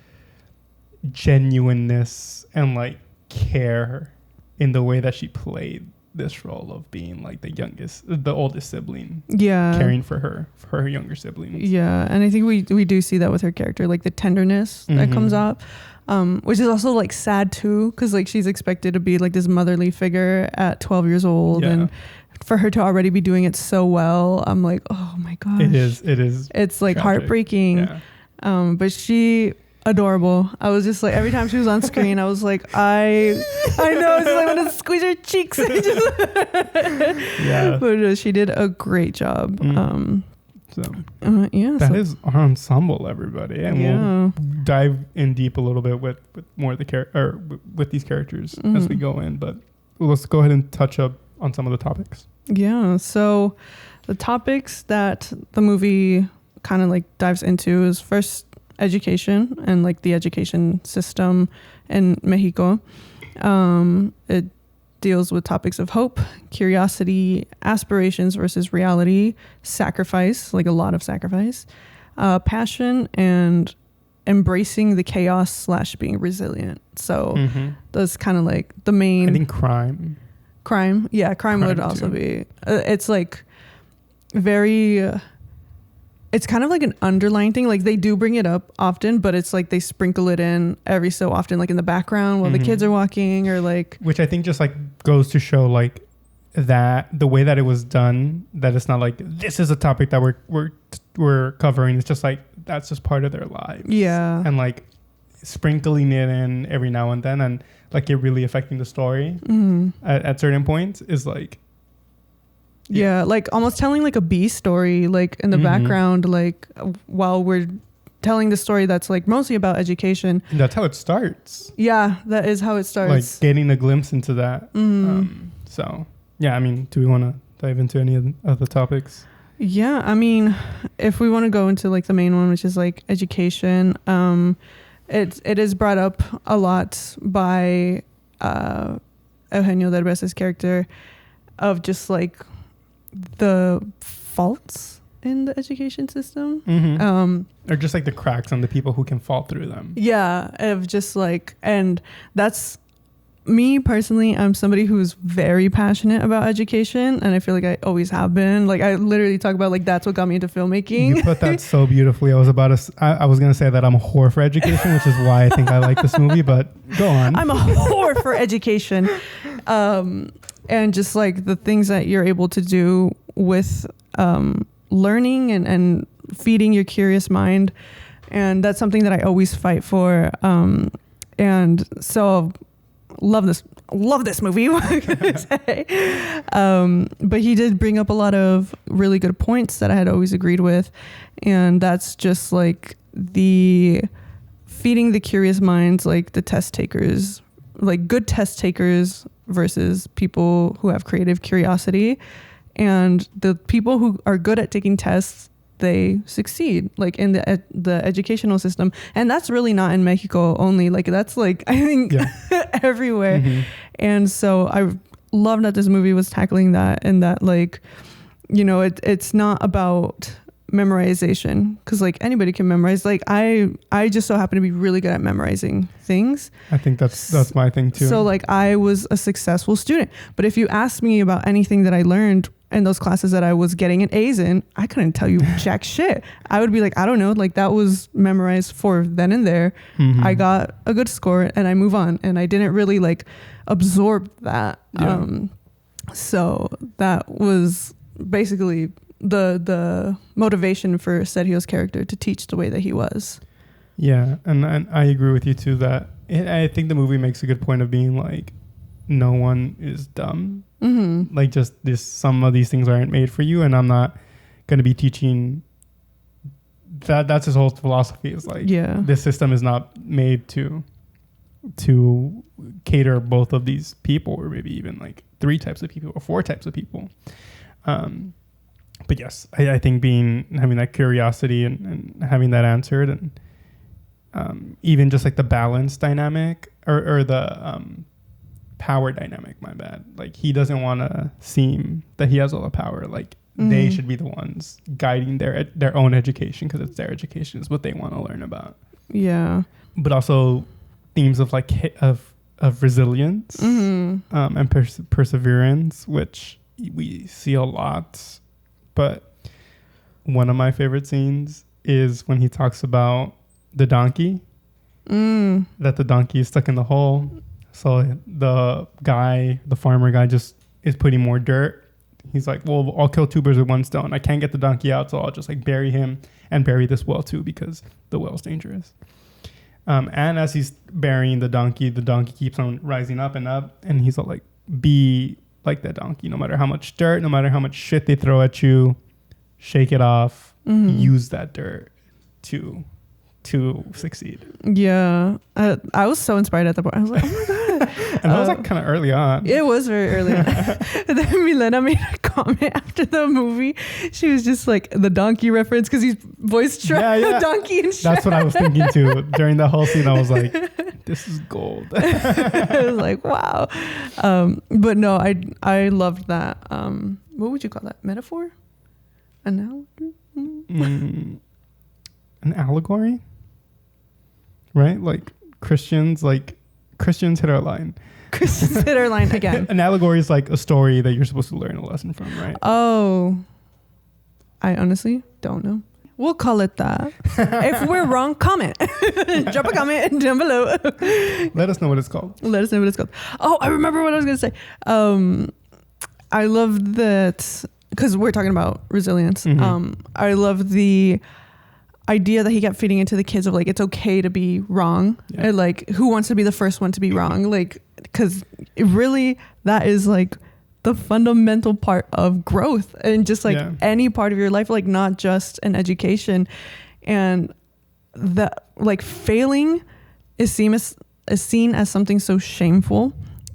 [SPEAKER 1] genuineness and like care in the way that she played this role of being like the oldest sibling, caring for her younger siblings.
[SPEAKER 2] And I think we do see that with her character, like the tenderness that comes up, which is also like sad too, because like she's expected to be like this motherly figure at 12 years old, and for her to already be doing it so well, I'm like, oh my gosh,
[SPEAKER 1] it is
[SPEAKER 2] it's like
[SPEAKER 1] tragic.
[SPEAKER 2] heartbreaking. But she adorable. I was just like, every time she was on screen, I was like, I know, it's like I want to squeeze her cheeks. But she did a great job.
[SPEAKER 1] That is our ensemble, everybody, and we'll dive in deep a little bit with more of the with these characters as we go in. But let's go ahead and touch up on some of the topics.
[SPEAKER 2] So the topics that the movie kind of like dives into is first education and like the education system in Mexico. It deals with topics of hope, curiosity, aspirations versus reality, sacrifice, like a lot of sacrifice, passion, and embracing the chaos / being resilient. So that's kind of like the main.
[SPEAKER 1] I think crime.
[SPEAKER 2] Crime would also be. It's like very. it's kind of like an underlying thing. Like they do bring it up often, but it's like they sprinkle it in every so often, like in the background while the kids are walking, or like,
[SPEAKER 1] which I think just like goes to show like that the way that it was done, that it's not like this is a topic that we're covering. It's just like that's just part of their lives.
[SPEAKER 2] Yeah.
[SPEAKER 1] And like sprinkling it in every now and then, and like it really affecting the story at certain points is like.
[SPEAKER 2] Yeah, like almost telling like a B story, like in the background, like while we're telling the story that's like mostly about education.
[SPEAKER 1] And that's how it starts.
[SPEAKER 2] Yeah, that is how it starts.
[SPEAKER 1] Like getting a glimpse into that. So, yeah, I mean, do we want to dive into any of the topics?
[SPEAKER 2] Yeah, I mean, if we want to go into like the main one, which is like education, it is brought up a lot by Eugenio Derbez's character of just like the faults in the education system.
[SPEAKER 1] Or just like the cracks on the people who can fall through them.
[SPEAKER 2] Yeah, of just like, and that's me personally. I'm somebody who's very passionate about education, and I feel like I always have been. Like I literally talk about like that's what got me into filmmaking.
[SPEAKER 1] You put that so beautifully. I was gonna say that I'm a whore for education, which is why I think I like this movie, but go on.
[SPEAKER 2] I'm a whore for education. And just like the things that you're able to do with learning and feeding your curious mind. And that's something that I always fight for. And so love this movie. What can I say? But he did bring up a lot of really good points that I had always agreed with. And that's just like the feeding the curious minds, like the test takers, like good test takers versus people who have creative curiosity. And the people who are good at taking tests, they succeed like in the educational system. And that's really not in Mexico only. Like that's like, I think everywhere. And so I love that this movie was tackling that, and that like, you know, it's not about memorization, because like anybody can memorize. Like I just so happen to be really good at memorizing things.
[SPEAKER 1] I think that's my thing too.
[SPEAKER 2] So like I was a successful student, but if you asked me about anything that I learned in those classes that I was getting an A's in, I couldn't tell you jack shit. I would be like, I don't know, like that was memorized for then and there. I got a good score and I move on, and I didn't really like absorb that. So that was basically the motivation for Sergio's character to teach the way that he was.
[SPEAKER 1] Yeah, and I agree with you too that I think the movie makes a good point of being like, no one is dumb. Like just some of these things aren't made for you, and I'm not going to be teaching that. That's his whole philosophy, is like, this system is not made to cater both of these people, or maybe even like 3 types of people or 4 types of people. But yes, I think having that curiosity and having that answered, and even just like the balance dynamic or the power dynamic, my bad. Like he doesn't want to seem that he has all the power. Like they should be the ones guiding their own education, because it's their education, is what they want to learn about.
[SPEAKER 2] Yeah.
[SPEAKER 1] But also themes of like of resilience and perseverance, which we see a lot. But one of my favorite scenes is when he talks about the donkey, that the donkey is stuck in the hole. So the farmer guy just is putting more dirt. He's like, well, I'll kill 2 birds with 1 stone. I can't get the donkey out, so I'll just like bury him and bury this well too, because the well's dangerous. And as he's burying the donkey keeps on rising up and up. And he's all like, be like that donkey, no matter how much dirt, no matter how much shit they throw at you, shake it off, use that dirt to succeed.
[SPEAKER 2] Yeah. I was so inspired at the point. I was like, oh my God.
[SPEAKER 1] And that was like kind of early on.
[SPEAKER 2] It was very early on. And then Milena made a comment after the movie. She was just like, the donkey reference, because he's voiced the donkey and shit.
[SPEAKER 1] That's what I was thinking too. During the whole scene, I was like, this is gold.
[SPEAKER 2] I was like, wow. But no, I loved that. What would you call that? Metaphor? Analogy?
[SPEAKER 1] An allegory? Right? Like Christians hit our line.
[SPEAKER 2] Christians hit our line again.
[SPEAKER 1] An allegory is like a story that you're supposed to learn a lesson from, right?
[SPEAKER 2] Oh, I honestly don't know. We'll call it that. If we're wrong, comment. Drop a comment down below.
[SPEAKER 1] Let us know what it's called.
[SPEAKER 2] Let us know what it's called. Oh, I remember what I was going to say. I love that, because we're talking about resilience. I love the idea that he kept feeding into the kids of like, it's okay to be wrong.
[SPEAKER 1] Yeah.
[SPEAKER 2] And like, who wants to be the first one to be wrong? Like, because really that is like the fundamental part of growth and just like any part of your life, like not just an education. And that like failing is seen as something so shameful.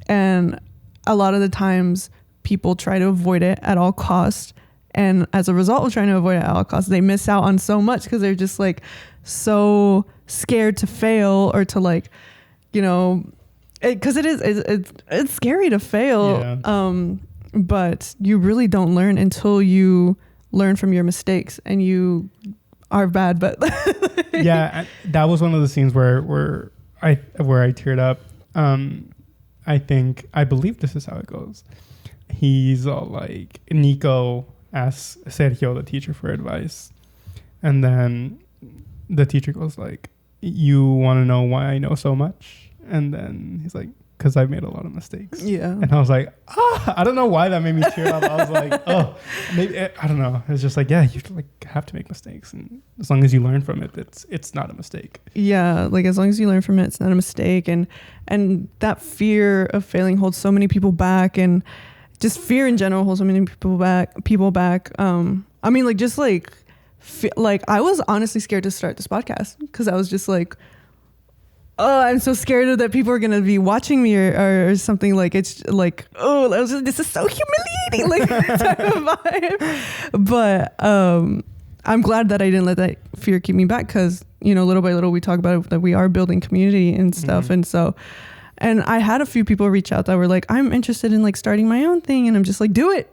[SPEAKER 2] And a lot of the times people try to avoid it at all costs. And as a result of trying to avoid it at all costs, they miss out on so much because they're just like so scared to fail or to like, you know, because it's scary to fail. Yeah. But you really don't learn until you learn from your mistakes, and you are bad. But
[SPEAKER 1] yeah, that was one of the scenes where I teared up. I believe this is how it goes. He's all like, Nico asks Sergio, the teacher, for advice, and then the teacher goes like, "You want to know why I know so much?" And then he's like, "Because I've made a lot of mistakes." Yeah. And I was like, I don't know why that made me tear up. I was like, oh, maybe, I don't know. It's just like, yeah, you have to make mistakes, and as long as you learn from it, it's not a mistake.
[SPEAKER 2] Yeah, like as long as you learn from it, it's not a mistake. And that fear of failing holds so many people back, and just fear in general holds so many people back. I mean, like just like I was honestly scared to start this podcast because I was just like, oh, I'm so scared that people are going to be watching me or something. Like, it's like, oh, this is so humiliating, like type of vibe. But I'm glad that I didn't let that fear keep me back, because, you know, little by little we talk about it, that we are building community and stuff. And so, and I had a few people reach out that were like, I'm interested in like starting my own thing. And I'm just like, do it.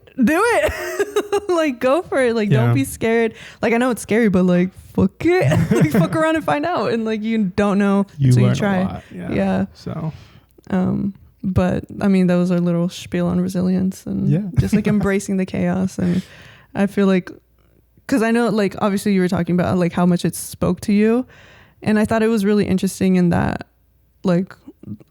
[SPEAKER 2] Like, go for it. Like, don't be scared. Like, I know it's scary, but like, fuck it. Like, fuck around and find out. And like, you don't know until you try. A lot. Yeah. So, but I mean, that was our little spiel on resilience and just like embracing the chaos. And I feel like, because I know, like, obviously you were talking about like how much it spoke to you, and I thought it was really interesting in that, like,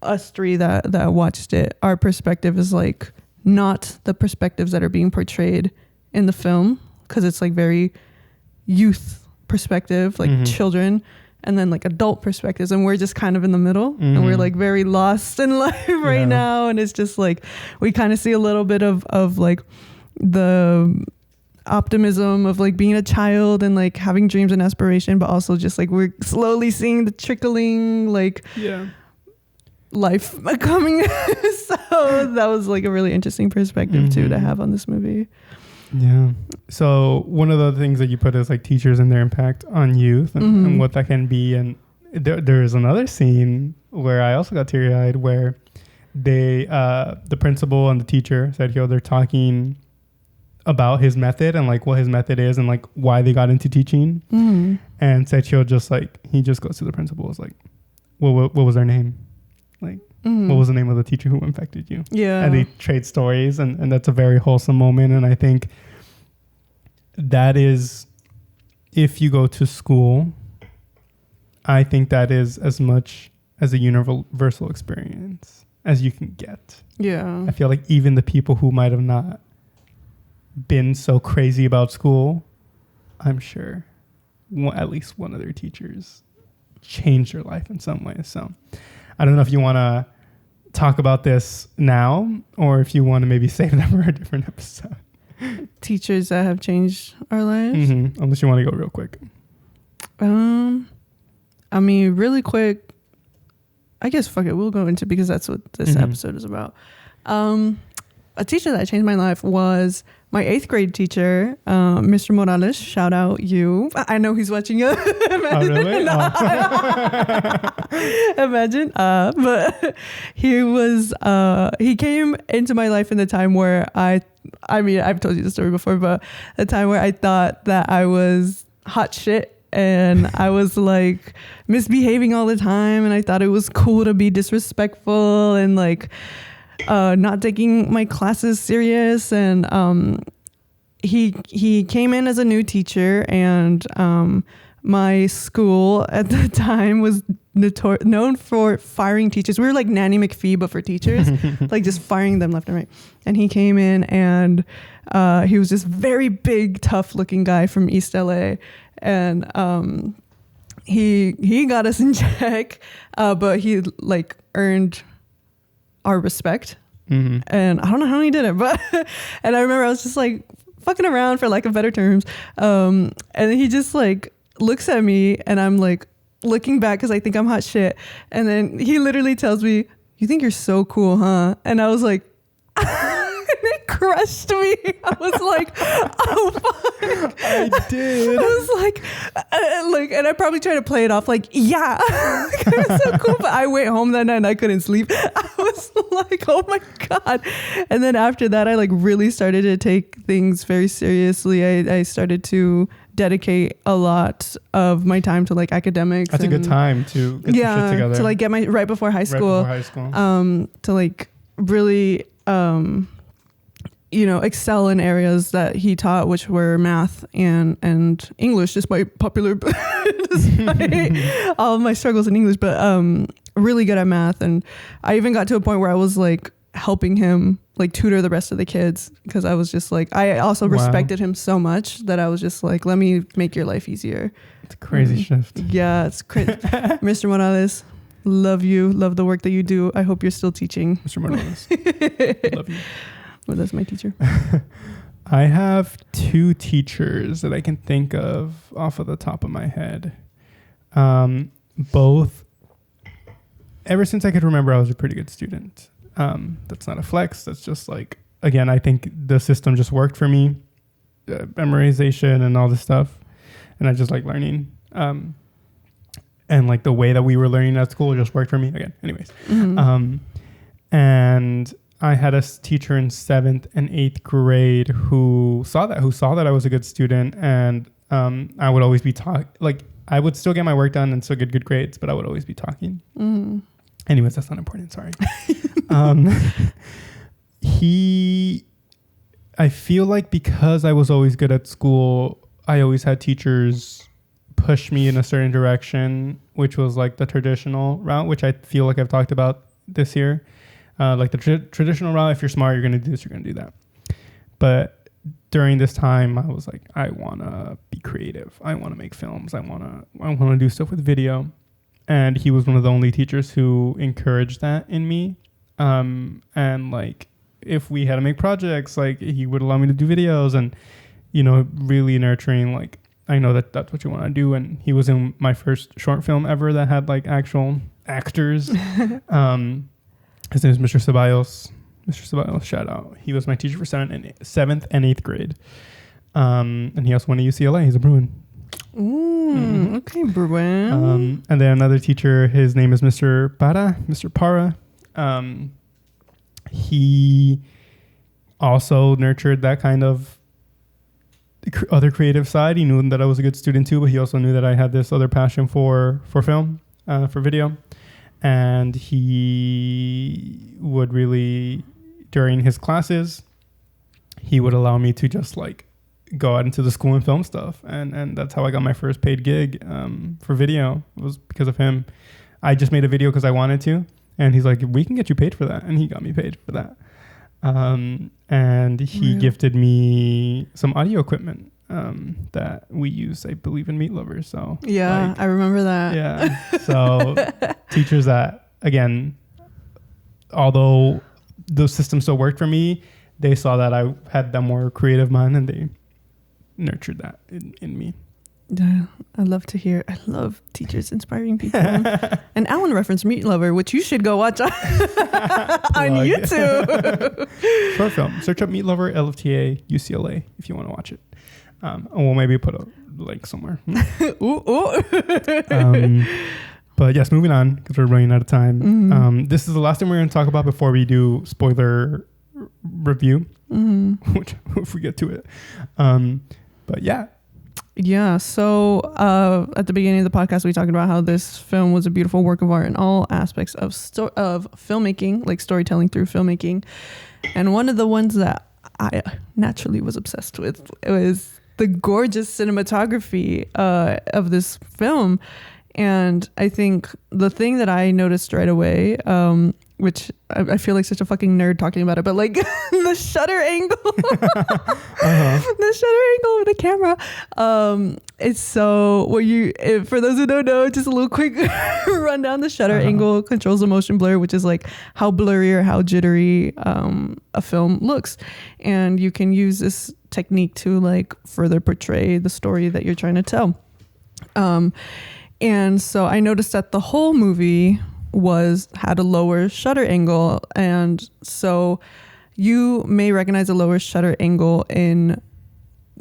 [SPEAKER 2] us three that watched it, our perspective is like not the perspectives that are being portrayed in the film, because it's like very youth perspective, like children, and then like adult perspectives, and we're just kind of in the middle, and we're like very lost in life right now. And it's just like we kind of see a little bit of like the optimism of like being a child and like having dreams and aspiration, but also just like we're slowly seeing the trickling like life coming. So that was like a really interesting perspective too to have on this movie.
[SPEAKER 1] Yeah. So one of the things that you put is like teachers and their impact on youth and what that can be. And there is another scene where I also got teary-eyed, where they the principal and the teacher said, they're talking about his method and like what his method is and like why they got into teaching. And Sergio just like, he just goes to the principal, is like, what was their name? Like, what was the name of the teacher who infected you? Yeah. And they trade stories, and that's a very wholesome moment. And I think that is, if you go to school, I think that is as much as a universal experience as you can get. Yeah. I feel like even the people who might have not been so crazy about school, I'm sure at least one of their teachers changed their life in some way. So I don't know if you want to talk about this now, or if you want to maybe save that for a different episode.
[SPEAKER 2] Teachers that have changed our lives?
[SPEAKER 1] Unless you want to go real quick.
[SPEAKER 2] I mean, really quick, I guess fuck it, we'll go into, because that's what this episode is about. A teacher that changed my life was my 8th grade teacher, Mr. Morales. Shout out you. I know he's watching you.
[SPEAKER 1] Oh, really?
[SPEAKER 2] Imagine. But he came into my life in the time where I mean, I've told you the story before, but the time where I thought that I was hot shit, and I was like misbehaving all the time, and I thought it was cool to be disrespectful and like not taking my classes serious. And he came in as a new teacher, and my school at the time was known for firing teachers. We were like Nanny McPhee, but for teachers, like just firing them left and right. And he came in, and he was this very big, tough looking guy from East LA. And he got us in check, but he like earned our respect. And I don't know how he did it, but and I remember I was just like fucking around, for lack of better terms. And he just like looks at me, and I'm like looking back because I think I'm hot shit. And then he literally tells me, "You think you're so cool, huh?" And I was like, it crushed me. I was like, oh fuck.
[SPEAKER 1] I did.
[SPEAKER 2] I was like, and I probably tried to play it off like, yeah, it was so cool. But I went home that night and I couldn't sleep. I was like, oh my God. And then after that, I like really started to take things very seriously. I started to dedicate a lot of my time to like academics.
[SPEAKER 1] That's a good time to get some shit together.
[SPEAKER 2] To like get my right before high school. To like really excel in areas that he taught, which were math and English, despite all of my struggles in English, but really good at math. And I even got to a point where I was like helping him like tutor the rest of the kids, because I was just like, I also respected him so much that I was just like, let me make your life easier.
[SPEAKER 1] It's a crazy shift.
[SPEAKER 2] Yeah, it's crazy. Mr. Morales, love you. Love the work that you do. I hope you're still teaching.
[SPEAKER 1] Mr. Morales, love you.
[SPEAKER 2] Well, that's my teacher.
[SPEAKER 1] I have two teachers that I can think of off of the top of my head. Both, ever since I could remember, I was a pretty good student. That's not a flex. That's just like, again, I think the system just worked for me, memorization and all this stuff. And I just like learning. And like the way that we were learning at school just worked for me again. Anyways. And I had a teacher in 7th and 8th grade who saw that I was a good student. And I would always be I would still get my work done and still get good grades, but I would always be talking. Anyways, that's not important. Sorry. I feel like because I was always good at school, I always had teachers push me in a certain direction, which was like the traditional route, which I feel like I've talked about this year. Like the traditional route, if you're smart, you're going to do this, you're going to do that. But during this time, I was like, I want to be creative. I want to make films. I want to do stuff with video. And he was one of the only teachers who encouraged that in me. And like, if we had to make projects, like he would allow me to do videos and, really nurturing, like, I know that that's what you want to do. And he was in my first short film ever that had like actual actors. His name is Mr. Ceballos. Mr. Ceballos, shout out. He was my teacher for 7th and 8th grade. And he also went to UCLA. He's a Bruin.
[SPEAKER 2] Okay, Bruin.
[SPEAKER 1] And then another teacher, his name is Mr. Para. He also nurtured that kind of other creative side. He knew that I was a good student too, but he also knew that I had this other passion for film, for video. And he would really, during his classes, he would allow me to just like go out into the school and film stuff. And that's how I got my first paid gig for video. It was because of him. I just made a video because I wanted to. And he's like, we can get you paid for that. And he got me paid for that. And he gifted me some audio equipment that we use, I believe, in Meat Lovers. So
[SPEAKER 2] yeah, like, I remember that.
[SPEAKER 1] Yeah. So teachers that, again, although the system still worked for me, they saw that I had that more creative mind and they nurtured that in me.
[SPEAKER 2] Yeah, I love teachers inspiring people. And Alan referenced Meat Lover, which you should go watch on YouTube.
[SPEAKER 1] Short film. Search up Meat Lover, LFTA, UCLA, if you want to watch it. And we'll maybe put a link somewhere. But yes, moving on, because we're running out of time. This is the last thing we're going to talk about before we do spoiler review, which if we get to it. But yeah.
[SPEAKER 2] Yeah, so at the beginning of the podcast, we talked about how this film was a beautiful work of art in all aspects of filmmaking, like storytelling through filmmaking. And one of the ones that I naturally was obsessed with. It was the gorgeous cinematography of this film. And I think the thing that I noticed right away, which I feel like such a fucking nerd talking about it, but like the shutter angle, the shutter angle of the camera. It's so for those who don't know, just a little quick rundown. The shutter angle controls the motion blur, which is like how blurry or how jittery a film looks. And you can use this technique to like further portray the story that you're trying to tell. And so I noticed that the whole movie had a lower shutter angle. And so you may recognize a lower shutter angle in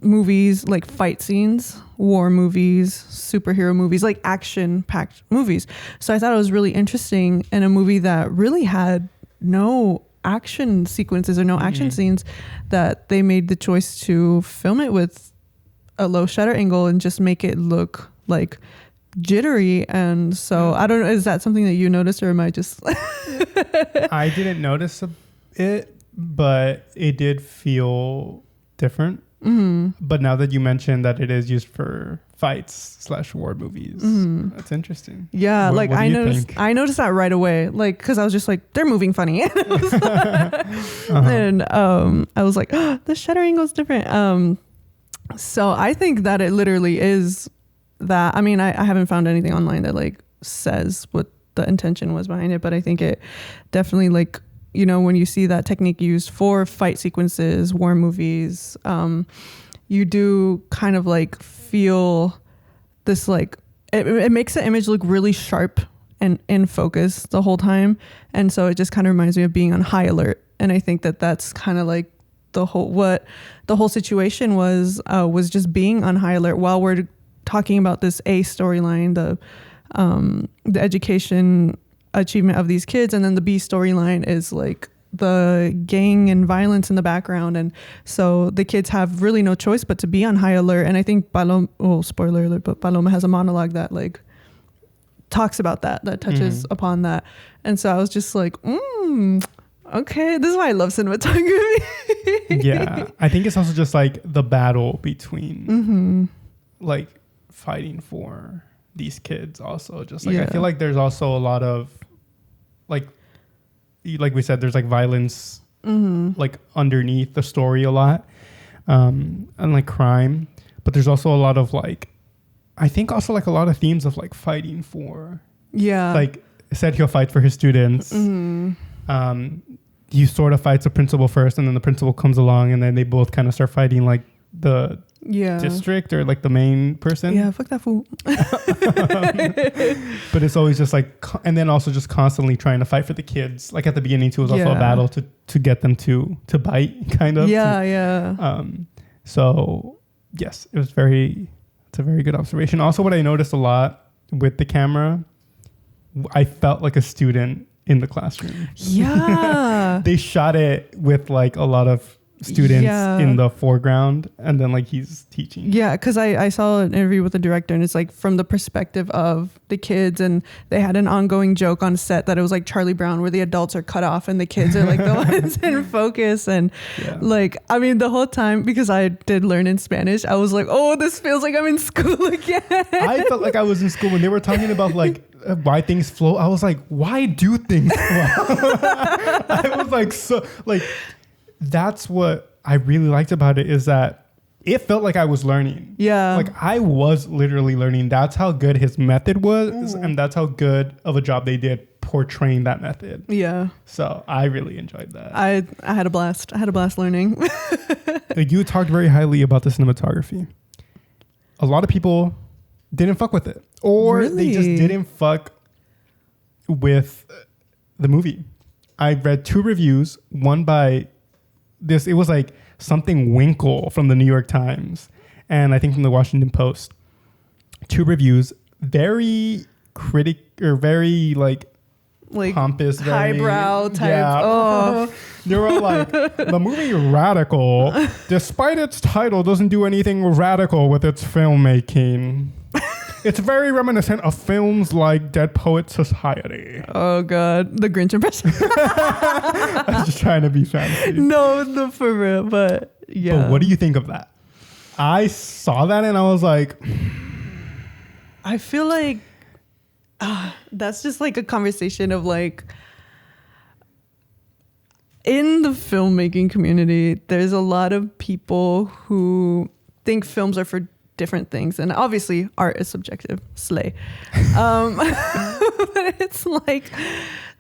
[SPEAKER 2] movies like fight scenes, war movies, superhero movies, like action-packed movies. So I thought it was really interesting in a movie that really had no action sequences or no action scenes, that they made the choice to film it with a low shutter angle and just make it look like jittery. And so I don't know, is that something that you noticed, or am I just
[SPEAKER 1] I didn't notice it, but it did feel different. But now that you mentioned that it is used for fights / war movies, that's interesting.
[SPEAKER 2] Yeah,
[SPEAKER 1] what
[SPEAKER 2] I noticed that right away, like, because I was just like, they're moving funny. And I was like, oh, the shutter angle is different. So I think that it literally is that. I mean, I haven't found anything online that like says what the intention was behind it, but I think it definitely, like, you know, when you see that technique used for fight sequences, war movies, you do kind of like feel this, like, it makes the image look really sharp and in focus the whole time. And so it just kind of reminds me of being on high alert. And I think that that's kind of like what the whole situation was just being on high alert while we're talking about this A storyline, the education achievement of these kids, and then the B storyline is like the gang and violence in the background. And so the kids have really no choice but to be on high alert. And I think spoiler alert, but Paloma has a monologue that like talks about that touches upon that. And so I was just like, okay, this is why I love cinematography.
[SPEAKER 1] Yeah, I think it's also just like the battle between like fighting for these kids. Also, just like I feel like there's also a lot of like we said, there's like violence like underneath the story a lot, and like crime, but there's also a lot of like, I think also like a lot of themes of like fighting for, like Sergio fights for his students. He sort of fights the principal first, and then the principal comes along, and then they both kind of start fighting like the district or like the main person.
[SPEAKER 2] Yeah, fuck that fool.
[SPEAKER 1] But it's always just like, and then also just constantly trying to fight for the kids. Like at the beginning too, it was also a battle to get them to bite, kind of. So yes, it's a very good observation. Also, what I noticed a lot with the camera, I felt like a student in the classroom.
[SPEAKER 2] Yeah.
[SPEAKER 1] They shot it with like a lot of students in the foreground, and then like he's teaching. Yeah,
[SPEAKER 2] because I saw an interview with the director, and it's like from the perspective of the kids, and they had an ongoing joke on set that it was like Charlie Brown, where the adults are cut off and the kids are like the ones in focus. And like, I mean, the whole time, because I did learn in Spanish, I was like, oh, this feels like I'm in school again.
[SPEAKER 1] I felt like I was in school when they were talking about like why things flow. I was like, why do things flow? I was like, so like, that's what I really liked about it, is that it felt like I was learning. Yeah. Like I was literally learning. That's how good his method was. And that's how good of a job they did portraying that method. Yeah. So I really enjoyed that.
[SPEAKER 2] I had a blast. I had a blast learning.
[SPEAKER 1] You talked very highly about the cinematography. A lot of people didn't fuck with it. Or they just didn't fuck with the movie. I read 2 reviews, one by it was like something Winkle from the New York Times, and I think from the Washington Post. 2 reviews, very very like pompous,
[SPEAKER 2] highbrow type.
[SPEAKER 1] Yeah. Oh. They were like, the movie Radical, despite its title, doesn't do anything radical with its filmmaking. It's very reminiscent of films like Dead Poet Society.
[SPEAKER 2] Oh God, the Grinch impression.
[SPEAKER 1] I was just trying to be fancy.
[SPEAKER 2] No, for real. But yeah.
[SPEAKER 1] But what do you think of that? I saw that and I was like,
[SPEAKER 2] I feel like that's just like a conversation of like, in the filmmaking community, there's a lot of people who think films are for different things. And obviously art is subjective, slay. But it's like,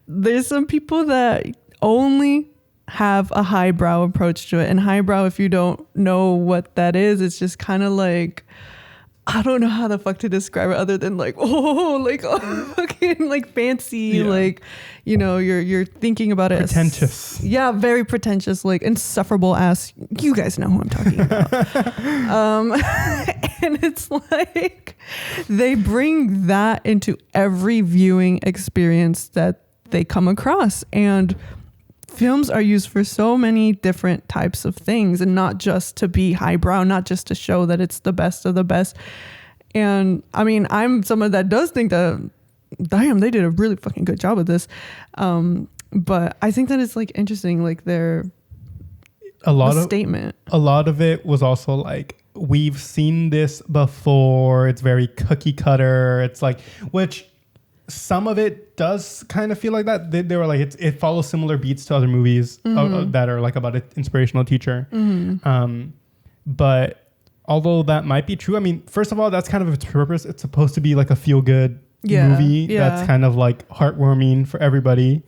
[SPEAKER 2] there's some people that only have a highbrow approach to it. And highbrow, if you don't know what that is, it's just kind of like, I don't know how the fuck to describe it other than like, fucking like fancy, like, you know, you're thinking about it.
[SPEAKER 1] Pretentious.
[SPEAKER 2] Yeah, very pretentious, like insufferable ass. You guys know who I'm talking about. And it's like they bring that into every viewing experience that they come across. And films are used for so many different types of things, and not just to be highbrow, not just to show that it's the best of the best. And I mean, I'm someone that does think that, damn, they did a really fucking good job with this. But I think that it's like interesting, like statement.
[SPEAKER 1] A lot of it was also like, we've seen this before. It's very cookie cutter. It's like, which some of it does kind of feel like that. They were like, it follows similar beats to other movies that are like about an inspirational teacher. But although that might be true, I mean, first of all, that's kind of its purpose. It's supposed to be like a feel good movie that's kind of like heartwarming for everybody.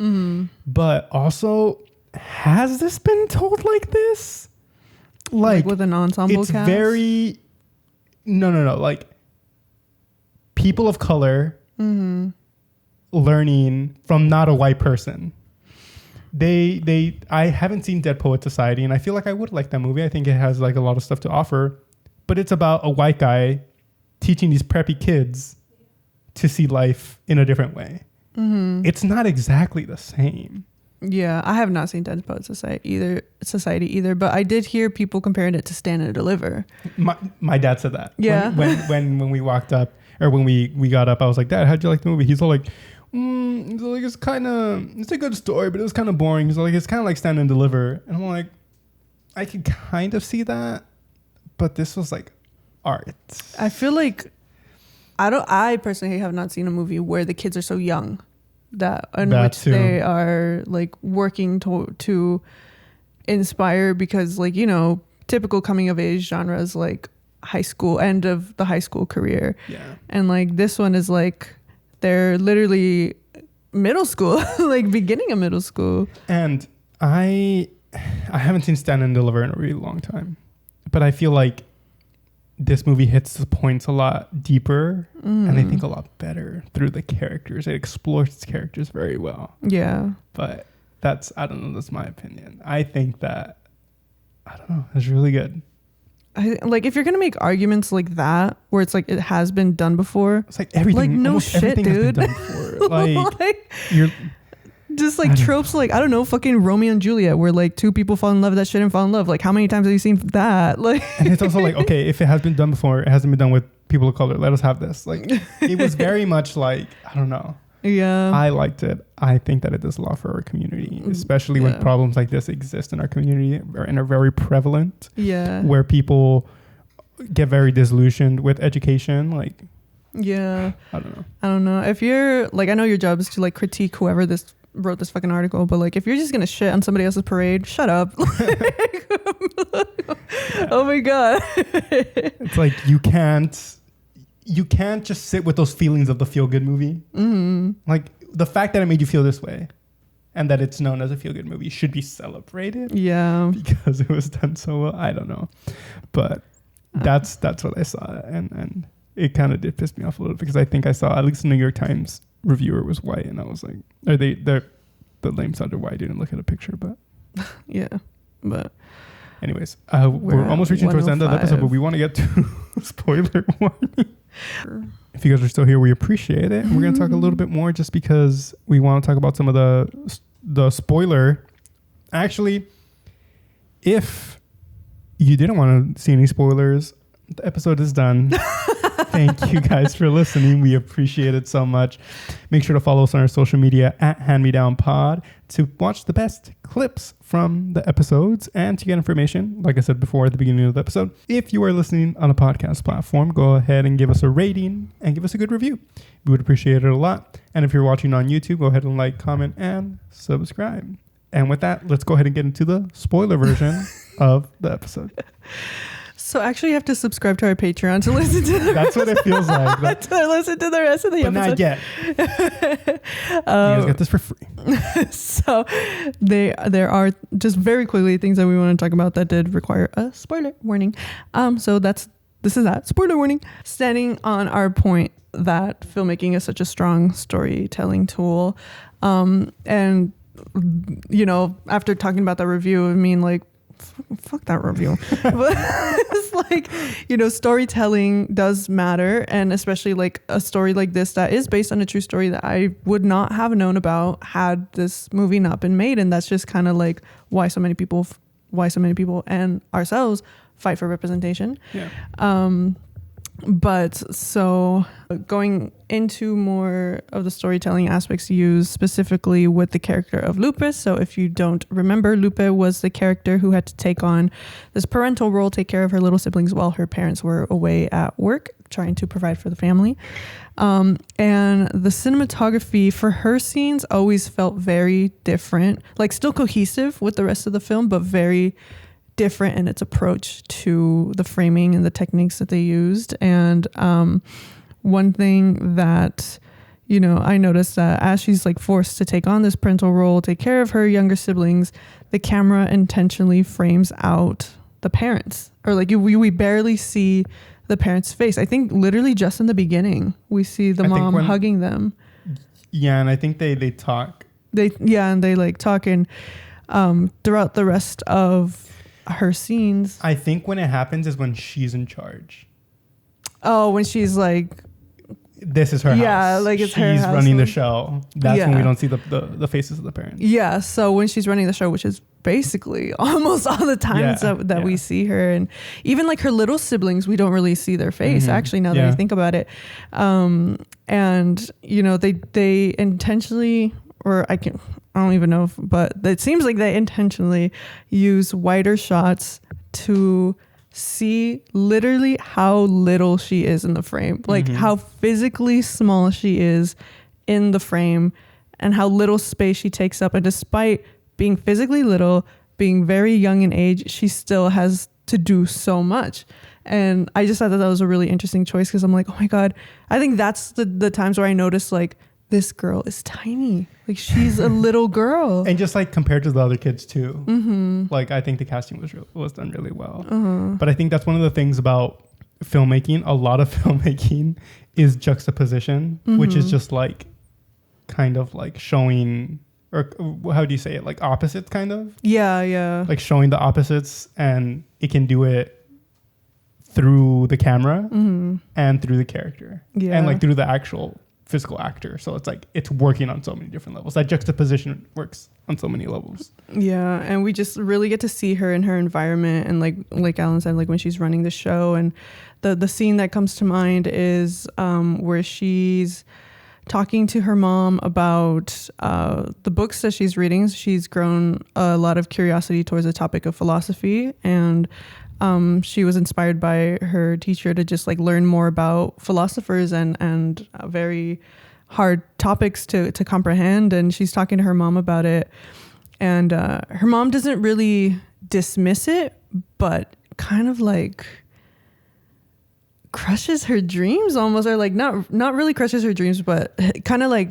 [SPEAKER 1] But also, has this been told like this? Like
[SPEAKER 2] with an ensemble
[SPEAKER 1] it's
[SPEAKER 2] cast?
[SPEAKER 1] Very no, like people of color learning from not a white person. I haven't seen Dead Poet Society, and I feel like I would like that movie. I think it has like a lot of stuff to offer, but it's about a white guy teaching these preppy kids to see life in a different way. It's not exactly the same.
[SPEAKER 2] Yeah, I have not seen Dead Poet Society either, but I did hear people comparing it to Stand and Deliver.
[SPEAKER 1] My dad said that.
[SPEAKER 2] Yeah.
[SPEAKER 1] When we walked up, or when we got up, I was like, Dad, how'd you like the movie? He's all like, it's a good story, but it was kind of boring. He's like, it's kind of like Stand and Deliver. And I'm like, I can kind of see that, but this was like art.
[SPEAKER 2] I feel like I personally have not seen a movie where the kids are so young which they are like working to inspire, because like, you know, typical coming of age genres like high school, end of the high school career. Yeah. And like this one is like they're literally middle school, like beginning of middle school. And
[SPEAKER 1] I haven't seen Stand and Deliver in a really long time, but I feel like this movie hits the points a lot deeper and I think a lot better through the characters. It explores its characters very well. Yeah. But that's my opinion. I think that, I don't know, it's really good.
[SPEAKER 2] Like if you're going to make arguments like that, where it's like it has been done before.
[SPEAKER 1] It's like everything.
[SPEAKER 2] Like no shit,
[SPEAKER 1] everything
[SPEAKER 2] dude.
[SPEAKER 1] Has been done before. Like you're...
[SPEAKER 2] Just like tropes like, I don't know, fucking Romeo and Juliet, where like two people fall in love that shouldn't fall in love. Like how many times have you seen that? Like,
[SPEAKER 1] and it's also like, okay, if it has been done before, it hasn't been done with people of color, let us have this. Like it was very much like, I don't know. Yeah. I liked it. I think that it does a lot for our community, especially when problems like this exist in our community and are very prevalent. Yeah. Where people get very disillusioned with education. Like, yeah. I don't know. If you're like, I know your job is to like critique whoever wrote this fucking article, but like if you're just gonna shit on somebody else's parade, shut up. Oh my god. It's like you can't just sit with those feelings of the feel good movie. Like the fact that it made you feel this way and that it's known as a feel good movie should be celebrated. Yeah, because it was done so well. I don't know, but that's what I saw, and it kind of did piss me off a little because I think I saw at least the New York Times reviewer was white, and I was like, the name sounded white. I didn't look at a picture, but yeah. But anyways, we're almost reaching towards the end of the episode, but we want to get to spoiler warning. If you guys are still here, we appreciate it. And we're going to talk a little bit more just because we want to talk about some of the spoiler. Actually, if you didn't want to see any spoilers, the episode is done. Thank you guys for listening. We appreciate it so much. Make sure to follow us on our social media at HandMeDownPod to watch the best clips from the episodes and to get information, like I said before at the beginning of the episode. If you are listening on a podcast platform, go ahead and give us a rating and give us a good review. We would appreciate it a lot. And if you're watching on YouTube, go ahead and like, comment, and subscribe. And with that, let's go ahead and get into the spoiler version of the episode.
[SPEAKER 2] So actually, you have to subscribe to our Patreon to listen to the
[SPEAKER 1] That's what it feels like.
[SPEAKER 2] to listen to the rest of the
[SPEAKER 1] But
[SPEAKER 2] episode.
[SPEAKER 1] not yet. You guys get this for free.
[SPEAKER 2] So there are just very quickly things that we want to talk about that did require a spoiler warning. So this is that spoiler warning. Standing on our point that filmmaking is such a strong storytelling tool, and you know, after talking about that review, I mean, like, fuck that review. But it's like, you know, storytelling does matter, and especially like a story like this that is based on a true story that I would not have known about had this movie not been made. And that's just kind of like why so many people and ourselves fight for representation.
[SPEAKER 1] Yeah.
[SPEAKER 2] But so going into more of the storytelling aspects used specifically with the character of Lupe. So if you don't remember, Lupe was the character who had to take on this parental role, take care of her little siblings while her parents were away at work, trying to provide for the family. And the cinematography for her scenes always felt very different, like still cohesive with the rest of the film, but very different in its approach to the framing and the techniques that they used. And one thing that, you know, I noticed that as she's like forced to take on this parental role, take care of her younger siblings, the camera intentionally frames out the parents, or like we barely see the parents' face. I think literally just in the beginning we see the mom hugging them.
[SPEAKER 1] Yeah, and I think they talk.
[SPEAKER 2] And they like talk, and throughout the rest of her scenes,
[SPEAKER 1] I think when it happens is when she's in charge.
[SPEAKER 2] Oh, when she's like,
[SPEAKER 1] this is her house.
[SPEAKER 2] Yeah, like it's her house.
[SPEAKER 1] She's running the show. That's when we
[SPEAKER 2] Yeah.
[SPEAKER 1] don't see the faces of the parents.
[SPEAKER 2] Yeah, so when she's running the show, which is basically almost all the times that we see her, and even like her little siblings, we don't really see their face. Actually, now that I think about it, and you know, they intentionally, or I don't even know, but it seems like they intentionally use wider shots to see literally how little she is in the frame, like how physically small she is in the frame and how little space she takes up. And despite being physically little, being very young in age, she still has to do so much. And I just thought that was a really interesting choice, because I'm like, oh my God, I think that's the times where I noticed like, this girl is tiny. Like, she's a little girl.
[SPEAKER 1] And just like compared to the other kids too. Like, I think the casting was done really well. But I think that's one of the things about filmmaking. A lot of filmmaking is juxtaposition, which is just like kind of like showing, or how do you say it? Like opposites, kind of.
[SPEAKER 2] Yeah.
[SPEAKER 1] Like showing the opposites, and it can do it through the camera and through the character.
[SPEAKER 2] Yeah.
[SPEAKER 1] And like through the actual physical actor. So it's like it's working on so many different levels. That juxtaposition works on so many levels.
[SPEAKER 2] Yeah, and we just really get to see her in her environment, and like Alan said, like when she's running the show. And the scene that comes to mind is where she's talking to her mom about the books that she's reading. She's grown a lot of curiosity towards the topic of philosophy, and she was inspired by her teacher to just like learn more about philosophers and very hard topics to comprehend. And she's talking to her mom about it, and her mom doesn't really dismiss it, but kind of like crushes her dreams almost, or like not really crushes her dreams, but kind of like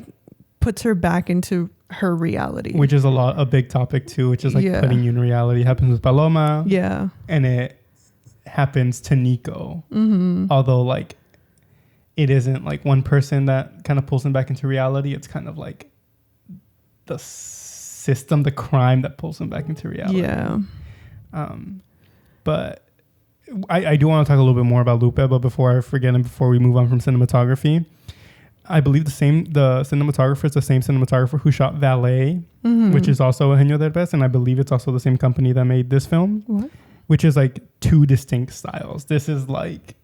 [SPEAKER 2] puts her back into her reality,
[SPEAKER 1] which is a big topic too, which is like putting you in reality. It happens with Paloma, and it happens to Nico, although like it isn't like one person that kind of pulls him back into reality. It's kind of like the system, the crime that pulls him back into reality. But I do want to talk a little bit more about Lupe, but before I forget and before we move on from cinematography, I believe the cinematographer is the same cinematographer who shot Valet, which is also Eugenio Derbez, and I believe it's also the same company that made this film.
[SPEAKER 2] What?
[SPEAKER 1] Which is like two distinct styles. This is like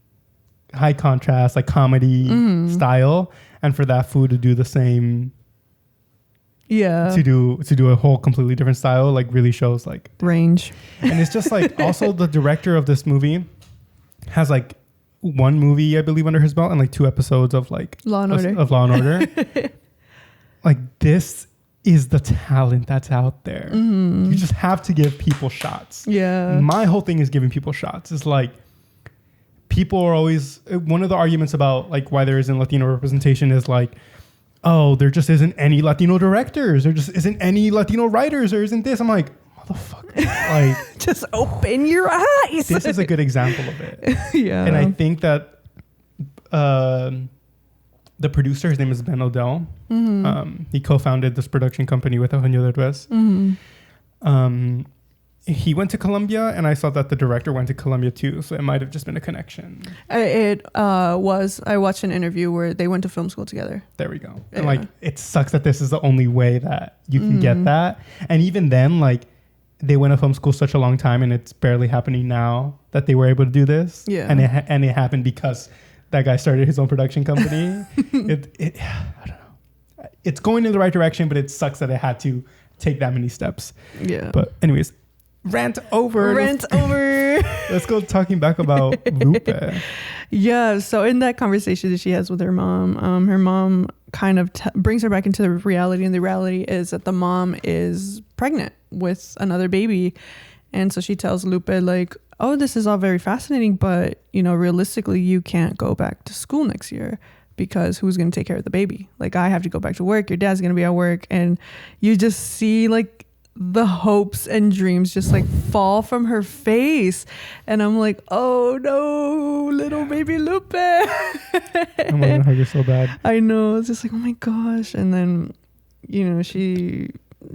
[SPEAKER 1] high contrast, like comedy style, and for that food to do the same, to do a whole completely different style, like really shows like
[SPEAKER 2] range.
[SPEAKER 1] And it's just like also the director of this movie has like one movie I believe under his belt and like 2 episodes of like
[SPEAKER 2] Law and Order.
[SPEAKER 1] Of Law and Order. Like this is the talent that's out there. You just have to give people shots.
[SPEAKER 2] Yeah.
[SPEAKER 1] My whole thing is giving people shots. It's like people are always, one of the arguments about like why there isn't Latino representation is like, oh, there just isn't any Latino directors. There just isn't any Latino writers. There isn't this. I'm like, motherfucker. Like,
[SPEAKER 2] just open your eyes.
[SPEAKER 1] this is a good example of it.
[SPEAKER 2] Yeah.
[SPEAKER 1] And I think that the producer, his name is Ben Odell. He co-founded this production company with Eugenio Derbez. He went to Columbia, and I saw that the director went to Columbia too. So it might have just been a connection.
[SPEAKER 2] It was. I watched an interview where they went to film school together.
[SPEAKER 1] There we go. And like, it sucks that this is the only way that you can get that. And even then, like, they went to film school such a long time, and it's barely happening now that they were able to do this.
[SPEAKER 2] Yeah.
[SPEAKER 1] And it happened because that guy started his own production company. I don't know. It's going in the right direction, but it sucks that it had to take that many steps.
[SPEAKER 2] Yeah.
[SPEAKER 1] But anyways, rant over. Let's go talking back about Lupe.
[SPEAKER 2] Yeah. So in that conversation that she has with her mom kind of brings her back into the reality. And the reality is that the mom is pregnant with another baby. And so she tells Lupe like, oh, this is all very fascinating, but you know, realistically, you can't go back to school next year because who's going to take care of the baby? Like, I have to go back to work. Your dad's going to be at work. And you just see like the hopes and dreams just like fall from her face. And I'm like, oh no, little baby Lupe.
[SPEAKER 1] I want to hug her so bad.
[SPEAKER 2] I know. It's just like, oh my gosh. And then, you know, she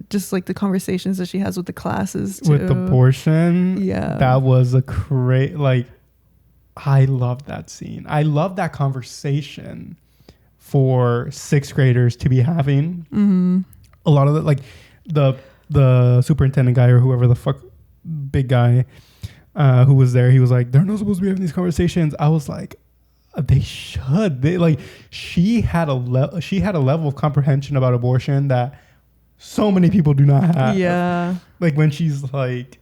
[SPEAKER 2] just like the conversations that she has with the classes too.
[SPEAKER 1] With abortion.
[SPEAKER 2] Yeah.
[SPEAKER 1] That was a great, like, I love that scene. I love that conversation for 6th graders to be having. A lot of it, like the superintendent guy or whoever the fuck, big guy who was there, he was like, they're not supposed to be having these conversations. I was like, they should. They like, she had a level of comprehension about abortion that so many people do not have.
[SPEAKER 2] Yeah.
[SPEAKER 1] Like when she's like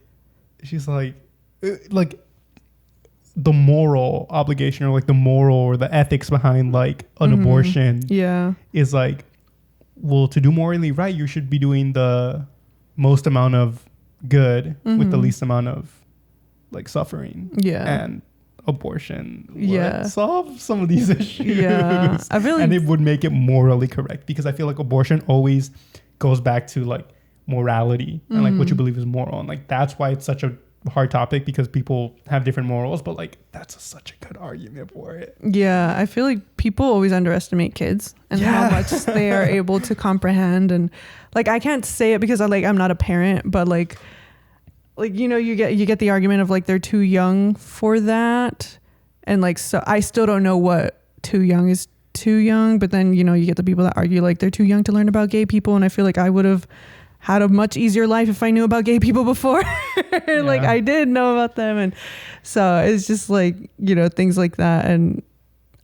[SPEAKER 1] the moral obligation or like the moral or the ethics behind like an abortion is like, well, to do morally right, you should be doing the most amount of good with the least amount of like suffering. Yeah. And abortion would solve some of these issues.
[SPEAKER 2] Yeah. I really,
[SPEAKER 1] and it would make it morally correct, because I feel like abortion always goes back to like morality and like what you believe is moral. And like, that's why it's such a hard topic, because people have different morals, but like that's such a good argument for it.
[SPEAKER 2] Yeah. I feel like people always underestimate kids and how much they are able to comprehend. And like, I can't say it because I'm not a parent, but like, you know, you get the argument of like, they're too young for that. And like, so I still don't know what too young is too young, but then, you know, you get the people that argue like they're too young to learn about gay people. And I feel like I would have had a much easier life if I knew about gay people before. Like I did know about them. And so it's just like, you know, things like that. And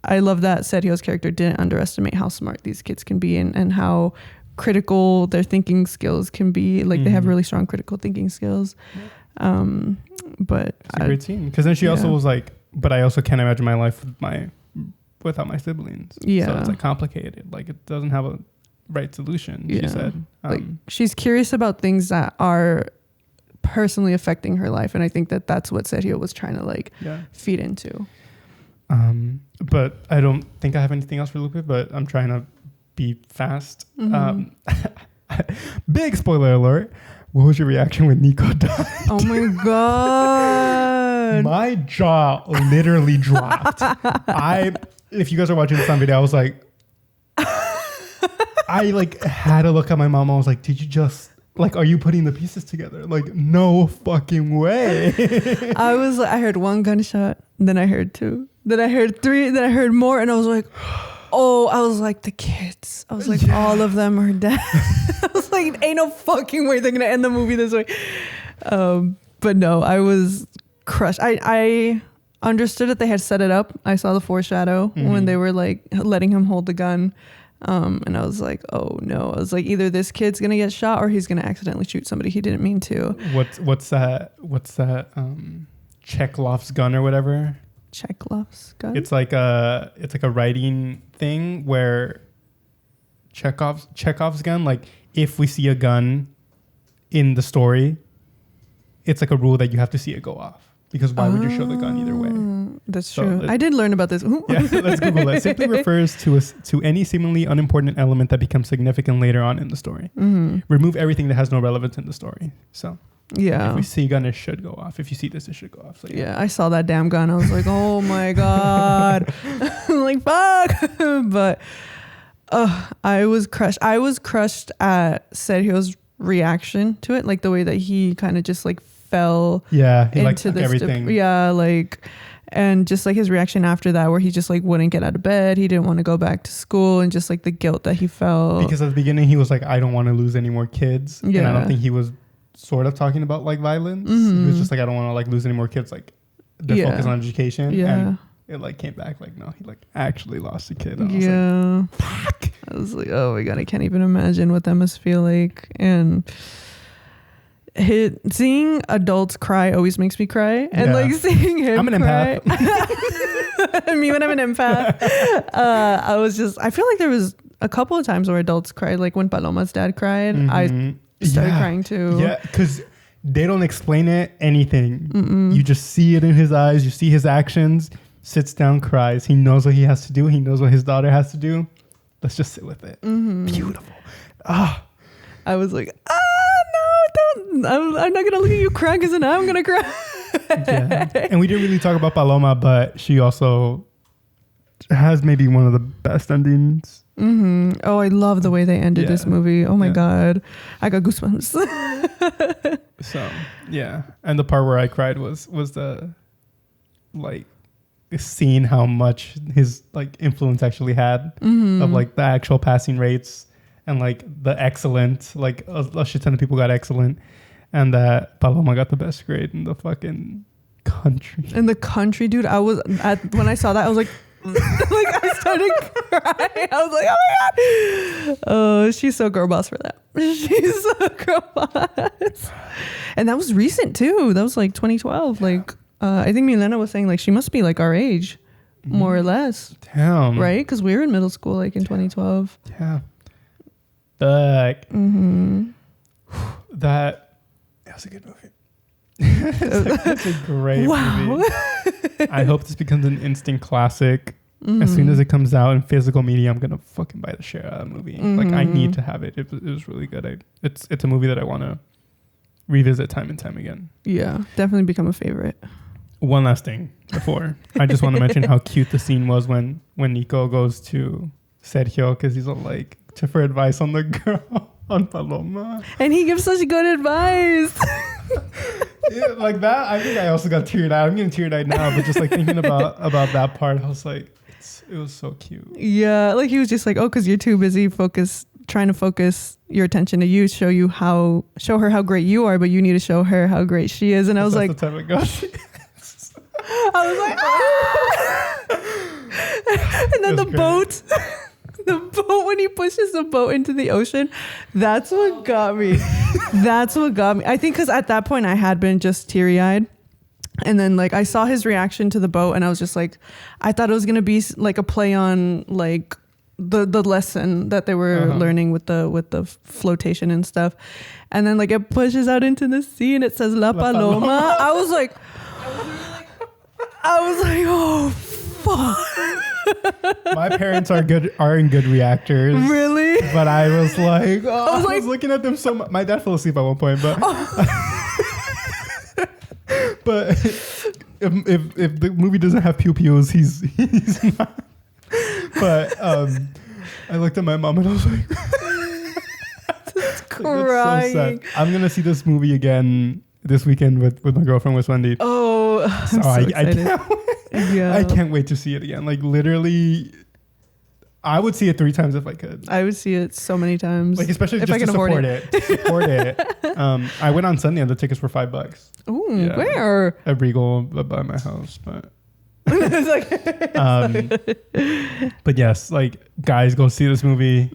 [SPEAKER 2] I love that Sergio's character didn't underestimate how smart these kids can be and how critical their thinking skills can be. Like they have really strong critical thinking skills. But
[SPEAKER 1] it's a great scene, because then she also was like, but I also can't imagine my life without my siblings. So it's like complicated. Like it doesn't have a right solution, she said.
[SPEAKER 2] Like she's curious about things that are personally affecting her life. And I think that that's what Sergio was trying to like feed into.
[SPEAKER 1] But I don't think I have anything else for Lupe, but I'm trying to be fast. Big spoiler alert. What was your reaction when Nico died?
[SPEAKER 2] Oh my God.
[SPEAKER 1] My jaw literally dropped. If you guys are watching this on video, I was like, I like had to look at my mom. I was like, did you just like, are you putting the pieces together? Like, no fucking way.
[SPEAKER 2] I heard 1 gunshot, then I heard 2, then I heard 3, then I heard more. And I was like, oh, I was like, the kids. I was like, all of them are dead. I was like, ain't no fucking way they're going to end the movie this way. But no, I was crushed. I understood that they had set it up. I saw the foreshadow when they were like letting him hold the gun. And I was like, oh no. I was like, either this kid's gonna get shot or he's gonna accidentally shoot somebody he didn't mean to.
[SPEAKER 1] What's that Chekhov's gun or whatever?
[SPEAKER 2] Chekhov's gun?
[SPEAKER 1] It's like a writing thing where Chekhov's gun, like if we see a gun in the story, it's like a rule that you have to see it go off. Because why would you show the gun either way?
[SPEAKER 2] That's true. I did learn about this.
[SPEAKER 1] Yeah, let's Google it. Simply refers to any seemingly unimportant element that becomes significant later on in the story. Remove everything that has no relevance in the story. So
[SPEAKER 2] yeah,
[SPEAKER 1] if we see a gun, it should go off. If you see this, it should go off. So
[SPEAKER 2] yeah, I saw that damn gun. I was like, oh my God. I'm like, fuck. But I was crushed. I was crushed at Sergio's reaction to it. Like the way that he kind of just like fell
[SPEAKER 1] he
[SPEAKER 2] into
[SPEAKER 1] like took everything.
[SPEAKER 2] And just like his reaction after that, where he just like wouldn't get out of bed, he didn't want to go back to school, and just like the guilt that he felt.
[SPEAKER 1] Because at the beginning he was like, I don't want to lose any more kids.
[SPEAKER 2] Yeah.
[SPEAKER 1] And I don't think he was sort of talking about like violence. He was just like, I don't want to like lose any more kids, like the focus on education. And it like came back like, no, he like actually lost a kid. And I
[SPEAKER 2] was like, oh my God, I can't even imagine what that must feel like. And seeing adults cry always makes me cry, and like seeing him
[SPEAKER 1] I'm an
[SPEAKER 2] cry,
[SPEAKER 1] empath.
[SPEAKER 2] me when I'm an empath, I feel like there was a couple of times where adults cried, like when Paloma's dad cried. I started crying too.
[SPEAKER 1] Yeah, because they don't explain anything. You just see it in his eyes, you see his actions. Sits down, cries. He knows what he has to do. He knows what his daughter has to do. Let's just sit with it. Beautiful.
[SPEAKER 2] I was like, no, don't. I'm not gonna look at you crying, because now I'm gonna cry.
[SPEAKER 1] And we didn't really talk about Paloma, but she also has maybe one of the best endings.
[SPEAKER 2] Oh, I love the way they ended this movie. Oh my God, I got goosebumps.
[SPEAKER 1] So yeah, and the part where I cried was the like seeing how much his like influence actually had of like the actual passing rates. And like the excellent, like a shit ton of people got excellent, and that Paloma got the best grade in the fucking country.
[SPEAKER 2] In the country, dude, when I saw that, I was like, like I started crying. I was like, oh my God. Oh, she's so girl boss for that. She's so girl boss. And that was recent too. That was like 2012. Like I think Milena was saying like she must be like our age, more or less.
[SPEAKER 1] Damn.
[SPEAKER 2] Right? Because we were in middle school like in 2012.
[SPEAKER 1] Yeah. But that was a good movie. It's a great movie. I hope this becomes an instant classic. As soon as it comes out in physical media, I'm gonna fucking buy the shit out of the movie. Like I need to have it. It was really good. It's a movie that I want to revisit time and time again.
[SPEAKER 2] Yeah, definitely become a favorite.
[SPEAKER 1] One last thing before I just want to mention how cute the scene was when Nico goes to Sergio, because he's all like for advice on the girl on Paloma, and
[SPEAKER 2] he gives such good advice.
[SPEAKER 1] Yeah, like that. I think I also got teared eyed. I'm getting teared eyed now, but just like thinking about that part, I was like, it was so cute.
[SPEAKER 2] Yeah, like he was just like, oh, because you're too busy trying to focus your attention to you, show her how great you are, but you need to show her how great she is. And I was like,
[SPEAKER 1] the type of girl she is.
[SPEAKER 2] I was like, ah! And then the boat. The boat, when he pushes the boat into the ocean, that's what got me. I think because at that point I had been just teary-eyed. And then like I saw his reaction to the boat, and I was just like, I thought it was going to be like a play on like the lesson that they were learning with the flotation and stuff. And then like it pushes out into the sea and it says La Paloma. I was like, oh, fuck.
[SPEAKER 1] My parents are in good reactors.
[SPEAKER 2] Really?
[SPEAKER 1] But I was like, I was looking at them so much. My dad fell asleep at one point, but but if the movie doesn't have pew pews, he's not. But I looked at my mom and I was like,
[SPEAKER 2] just crying.
[SPEAKER 1] So sad. I'm gonna see this movie again this weekend with my girlfriend, with Wendy.
[SPEAKER 2] Oh, I'm so excited.
[SPEAKER 1] I can't wait to see it again. Like literally, I would see it 3 times if I could.
[SPEAKER 2] I would see it so many times.
[SPEAKER 1] Like especially
[SPEAKER 2] if
[SPEAKER 1] just
[SPEAKER 2] I can
[SPEAKER 1] to support it. I went on Sunday and the tickets were $5.
[SPEAKER 2] Ooh, where?
[SPEAKER 1] At Regal by my house, but
[SPEAKER 2] It's
[SPEAKER 1] But yes, like, guys, go see this movie.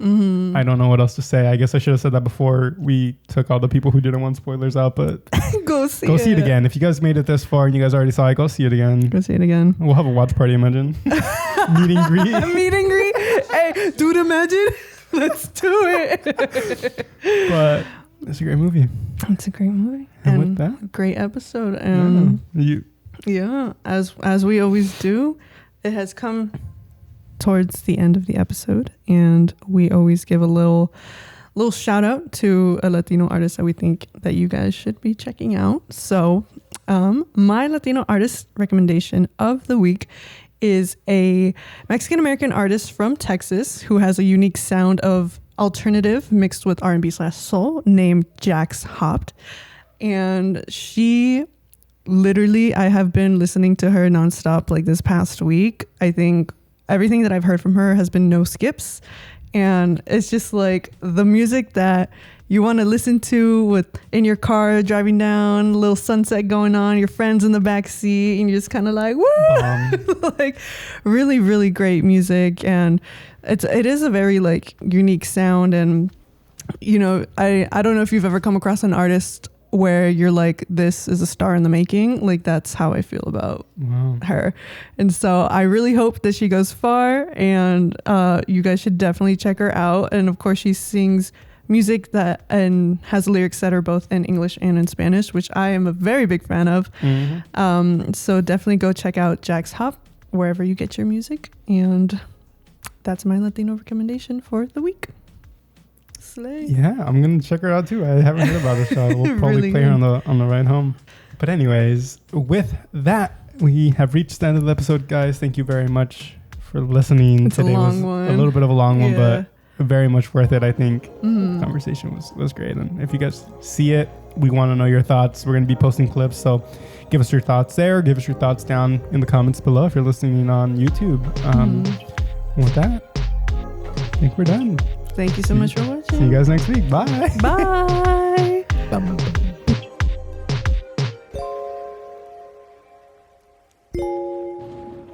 [SPEAKER 1] I don't know what else to say. I guess I should have said that before we took all the people who didn't want spoilers out, but
[SPEAKER 2] go see
[SPEAKER 1] it again. If you guys made it this far and you guys already saw it, go see it again.
[SPEAKER 2] Go see it again.
[SPEAKER 1] We'll have a watch party, imagine. Meet and greet.
[SPEAKER 2] Meet and greet. Hey, dude, imagine. Let's do it.
[SPEAKER 1] But it's a great movie.
[SPEAKER 2] It's a great movie.
[SPEAKER 1] And with that,
[SPEAKER 2] great episode. And
[SPEAKER 1] yeah,
[SPEAKER 2] as we always do, it has come towards the end of the episode, and we always give a little shout out to a Latino artist that we think that you guys should be checking out. So my Latino artist recommendation of the week is a Mexican American artist from Texas who has a unique sound of alternative mixed with R&B/soul named Jax Hopped. And she literally, I have been listening to her nonstop like this past week. I think everything that I've heard from her has been no skips. And it's just like the music that you want to listen to in your car driving down, a little sunset going on, your friends in the back seat, and you're just kind of like, woo! Like really, really great music. And it is a very like unique sound. And, you know, I don't know if you've ever come across an artist where you're like, this is a star in the making. Like, that's how I feel about her. And so I really hope that she goes far, and you guys should definitely check her out. And of course, she sings music and has lyrics that are both in English and in Spanish, which I am a very big fan of. So definitely go check out Jax Hop wherever you get your music. And that's my Latino recommendation for the week. Slay. Yeah,
[SPEAKER 1] I'm gonna check her out too. I haven't heard about her, so we'll probably
[SPEAKER 2] Really
[SPEAKER 1] play her on the ride home. But anyways, with that, we have reached the end of the episode, guys. Thank you very much for listening.
[SPEAKER 2] It's
[SPEAKER 1] Today
[SPEAKER 2] a long
[SPEAKER 1] was
[SPEAKER 2] one.
[SPEAKER 1] a little bit of a long one, but very much worth it. I think the conversation was great. And if you guys see it, we want to know your thoughts. We're gonna be posting clips, so give us your thoughts there. Give us your thoughts down in the comments below if you're listening on YouTube. With that, I think we're done.
[SPEAKER 2] Thank you so much for watching.
[SPEAKER 1] See you guys next week. Bye.
[SPEAKER 2] Bye.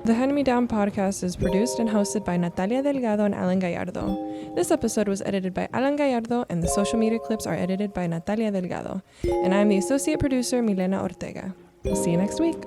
[SPEAKER 4] The Hand Me Down podcast is produced and hosted by Natalia Delgado and Alan Gallardo. This episode was edited by Alan Gallardo, and the social media clips are edited by Natalia Delgado. And I'm the associate producer, Milena Ortega. We'll see you next week.